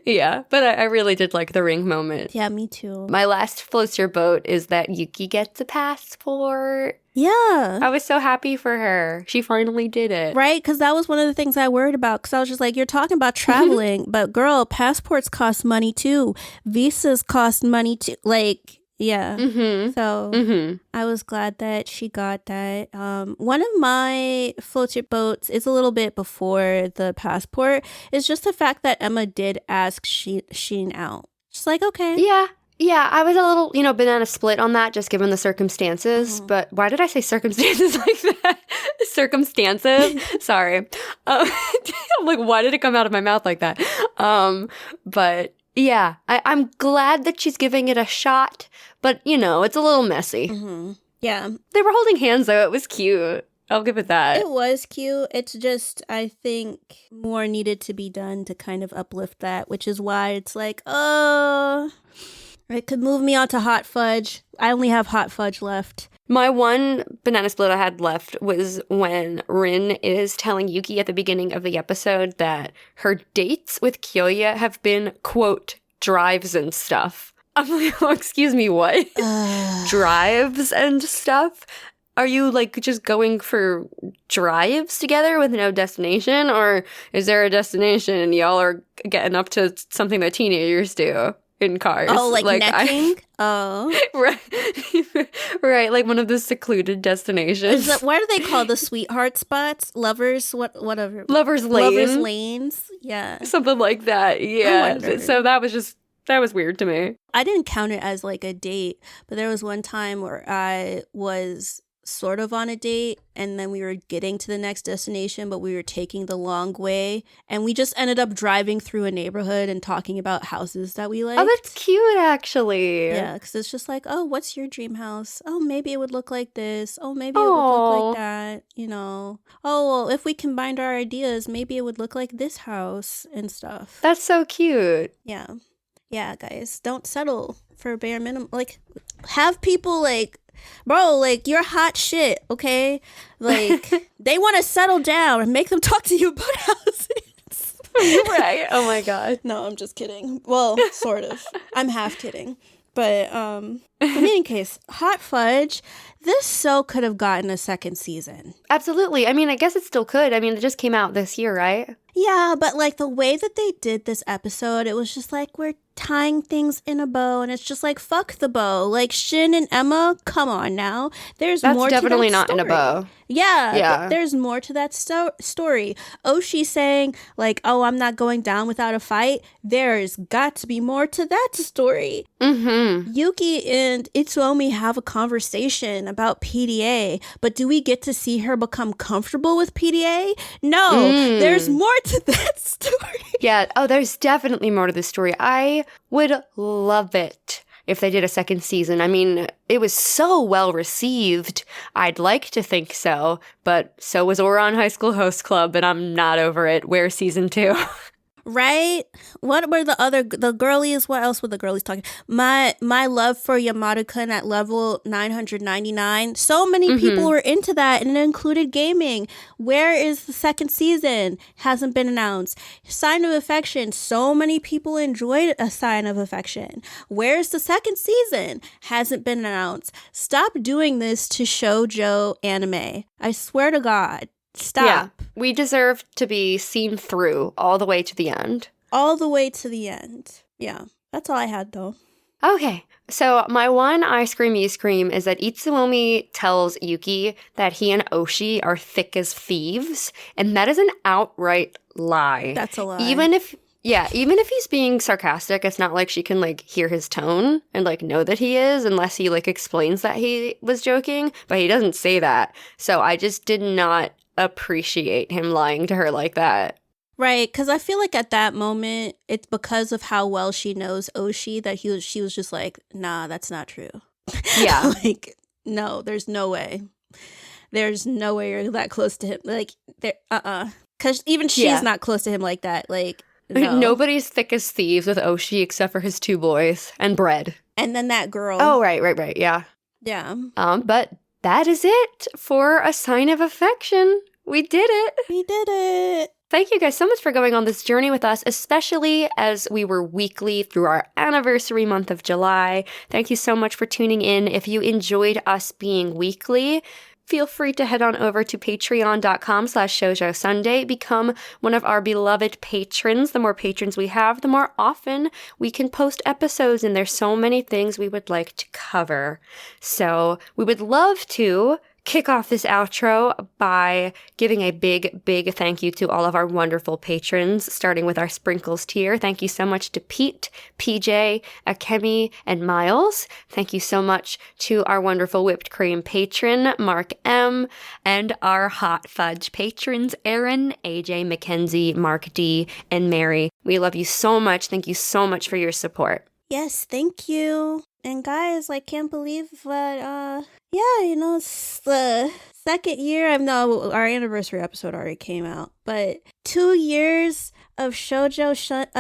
Yeah, but I really did like the ring moment. Yeah, me too. My last Floats Your Boat is that Yuki gets a passport. Yeah. I was so happy for her. She finally did it. Right? Because that was one of the things I worried about. Because I was just like, you're talking about traveling, but girl, passports cost money too. Visas cost money too. Like, yeah. Mm-hmm. So I was glad that she got that. One of my Float Your Boats is a little bit before the passport. It's just the fact that Emma did ask Shin out. Just like, okay. Yeah, I was a little, banana split on that, just given the circumstances. But why did I say circumstances like that? Circumstances? Sorry. I'm like, why did it come out of my mouth like that? But yeah, I'm glad that she's giving it a shot. But, it's a little messy. Mm-hmm. Yeah. They were holding hands, though. It was cute. I'll give it that. It was cute. It's just, I think, more needed to be done to kind of uplift that, which is why it's like, it could move me on to hot fudge. I only have hot fudge left. My one banana split I had left was when Rin is telling Yuki at the beginning of the episode that her dates with Kyoya have been, quote, drives and stuff. I'm like, oh, excuse me, what? Drives and stuff? Are you, like, just going for drives together with no destination? Or is there a destination and y'all are getting up to something that teenagers do in cars? Oh, like necking? Oh. Right. Right, like one of the secluded destinations. What are they called? The sweetheart spots? Lovers? Whatever. Lovers Lane. Lovers lanes? Yeah. Something like that, yeah. So that was weird to me. I didn't count it as like a date, but there was one time where I was sort of on a date and then we were getting to the next destination, but we were taking the long way and we just ended up driving through a neighborhood and talking about houses that we liked. Oh, that's cute, actually. Yeah, because it's just like, oh, what's your dream house? Oh, maybe it would look like this. Oh, maybe it would look like that, you know. Oh, well, if we combined our ideas, maybe it would look like this house and stuff. That's so cute. Yeah. Yeah, guys, don't settle for bare minimum. Like, have people like, bro, like, you're hot shit, okay? Like, they want to settle down and make them talk to you about houses. Right. Oh my God. No, I'm just kidding. Well, sort of. I'm half kidding. But in any case, Hot Fudge, this so could have gotten a second season. Absolutely. I mean, I guess it still could. I mean, it just came out this year, right? Yeah, but like the way that they did this episode, it was just like we're tying things in a bow, and it's just like fuck the bow. Like Shin and Emma, come on now. That's more definitely to that not story. In a bow. Yeah. There's more to that story. Oushi saying like, "Oh, I'm not going down without a fight." There's got to be more to that story. Mm-hmm. Yuki and Itsuomi have a conversation about PDA, but do we get to see her become comfortable with PDA? No, there's more to that story. Yeah. Oh, there's definitely more to the story. I would love it if they did a second season. I mean, it was so well received. I'd like to think so, but so was Ouran High School Host Club, and I'm not over it. Where's season 2? Right? What were the girlies? What else were the girlies talking? My love for Madoka at level 999. So many people were into that, and it included gaming. Where is the second season? Hasn't been announced. Sign of Affection. So many people enjoyed A Sign of Affection. Where's the second season? Hasn't been announced. Stop doing this to shoujo anime. I swear to God. Stop. Yeah, we deserve to be seen through all the way to the end. All the way to the end. Yeah, that's all I had, though. Okay, so my one I scream, you scream is that Itsuomi tells Yuki that he and Oushi are thick as thieves, and that is an outright lie. That's a lie. Even if he's being sarcastic, it's not like she can, like, hear his tone and, like, know that he is unless he, like, explains that he was joking, but he doesn't say that. So I just did not appreciate him lying to her like that. Right, because I feel like at that moment, it's because of how well she knows Oushi that she was just like, nah, that's not true. Yeah. Like, no, there's no way. There's no way you're that close to him. Like, because even she's not close to him like that. Like, no. Nobody's thick as thieves with Oushi except for his 2 boys and bread. And then that girl. Oh, right, yeah. Yeah. But that is it for A Sign of Affection. We did it. We did it. Thank you guys so much for going on this journey with us, especially as we were weekly through our anniversary month of July. Thank you so much for tuning in. If you enjoyed us being weekly, feel free to head on over to patreon.com/Shoujo Sundae. Become one of our beloved patrons. The more patrons we have, the more often we can post episodes, and there's so many things we would like to cover. So we would love to kick off this outro by giving a big, big thank you to all of our wonderful patrons, starting with our Sprinkles tier. Thank you so much to Pete, PJ, Akemi, and Miles. Thank you so much to our wonderful Whipped Cream patron, Mark M., and our Hot Fudge patrons, Aaron, AJ, Mackenzie, Mark D., and Mary. We love you so much. Thank you so much for your support. Yes, thank you. And guys, I can't believe that, it's the second year. I know our anniversary episode already came out, but 2 years of Shoujo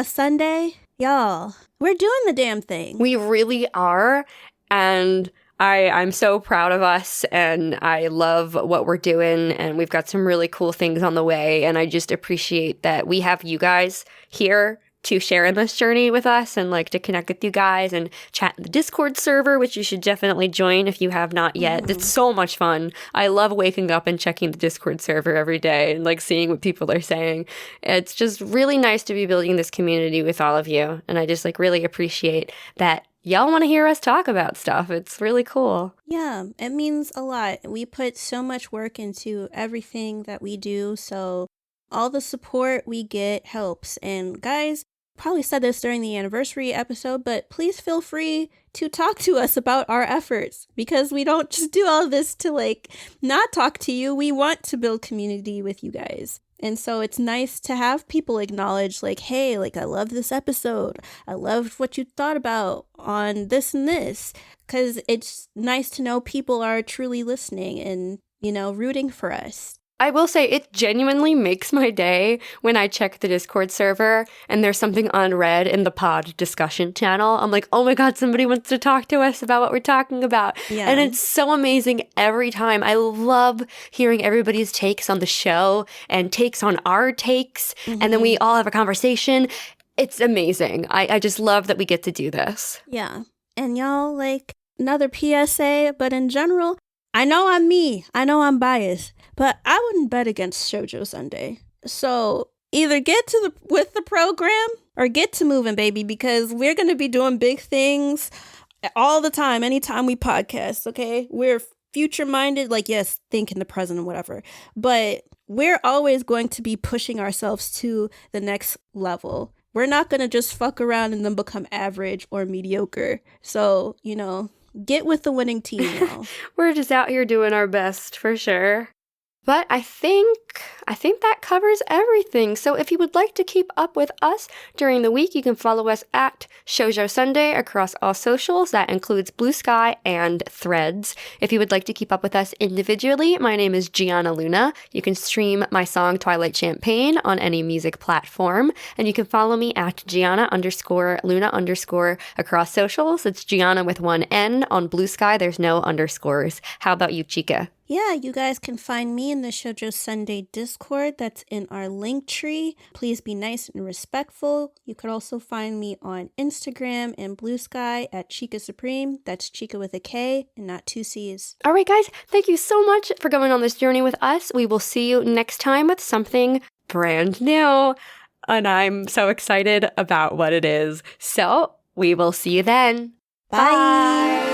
Sundae, y'all, we're doing the damn thing. We really are, and I'm so proud of us, and I love what we're doing, and we've got some really cool things on the way, and I just appreciate that we have you guys here to share in this journey with us and like to connect with you guys and chat in the Discord server, which you should definitely join if you have not yet. It's so much fun. I love waking up and checking the Discord server every day and like seeing what people are saying. It's just really nice to be building this community with all of you. And I just like really appreciate that y'all want to hear us talk about stuff. It's really cool. Yeah, it means a lot. We put so much work into everything that we do, so all the support we get helps. And guys, probably said this during the anniversary episode, but please feel free to talk to us about our efforts, because we don't just do all this to like not talk to you. We want to build community with you guys. And so it's nice to have people acknowledge like, hey, like I love this episode. I loved what you thought about on this and this, because it's nice to know people are truly listening and, you know, rooting for us. I will say it genuinely makes my day when I check the Discord server and there's something unread in the pod discussion channel. I'm like, oh my God, somebody wants to talk to us about what we're talking about. Yeah. And it's so amazing every time. I love hearing everybody's takes on the show and takes on our takes. And then we all have a conversation. It's amazing. I just love that we get to do this. Yeah. And y'all, like, another PSA, but in general, I know I'm me. I know I'm biased, but I wouldn't bet against Shoujo Sundae. So either get with the program or get to moving, baby, because we're going to be doing big things all the time, anytime we podcast, okay? We're future-minded, like, yes, think in the present and whatever, but we're always going to be pushing ourselves to the next level. We're not going to just fuck around and then become average or mediocre. So, you know, get with the winning team, y'all. We're just out here doing our best, for sure. But I think that covers everything. So if you would like to keep up with us during the week, you can follow us at Shoujo Sundae across all socials. That includes Blue Sky and Threads. If you would like to keep up with us individually, my name is Giana Luna. You can stream my song Twilight Champagne on any music platform. And you can follow me at Giana_Luna_ across socials. It's Giana with one N. On Blue Sky, there's no underscores. How about you, Chika? Yeah, you guys can find me in the Shoujo Sundae Discord that's in our link tree. Please be nice and respectful. You could also find me on Instagram and Blue Sky at Chika Supreme. That's Chika with a K and not two C's. All right, guys, thank you so much for going on this journey with us. We will see you next time with something brand new. And I'm so excited about what it is. So we will see you then. Bye.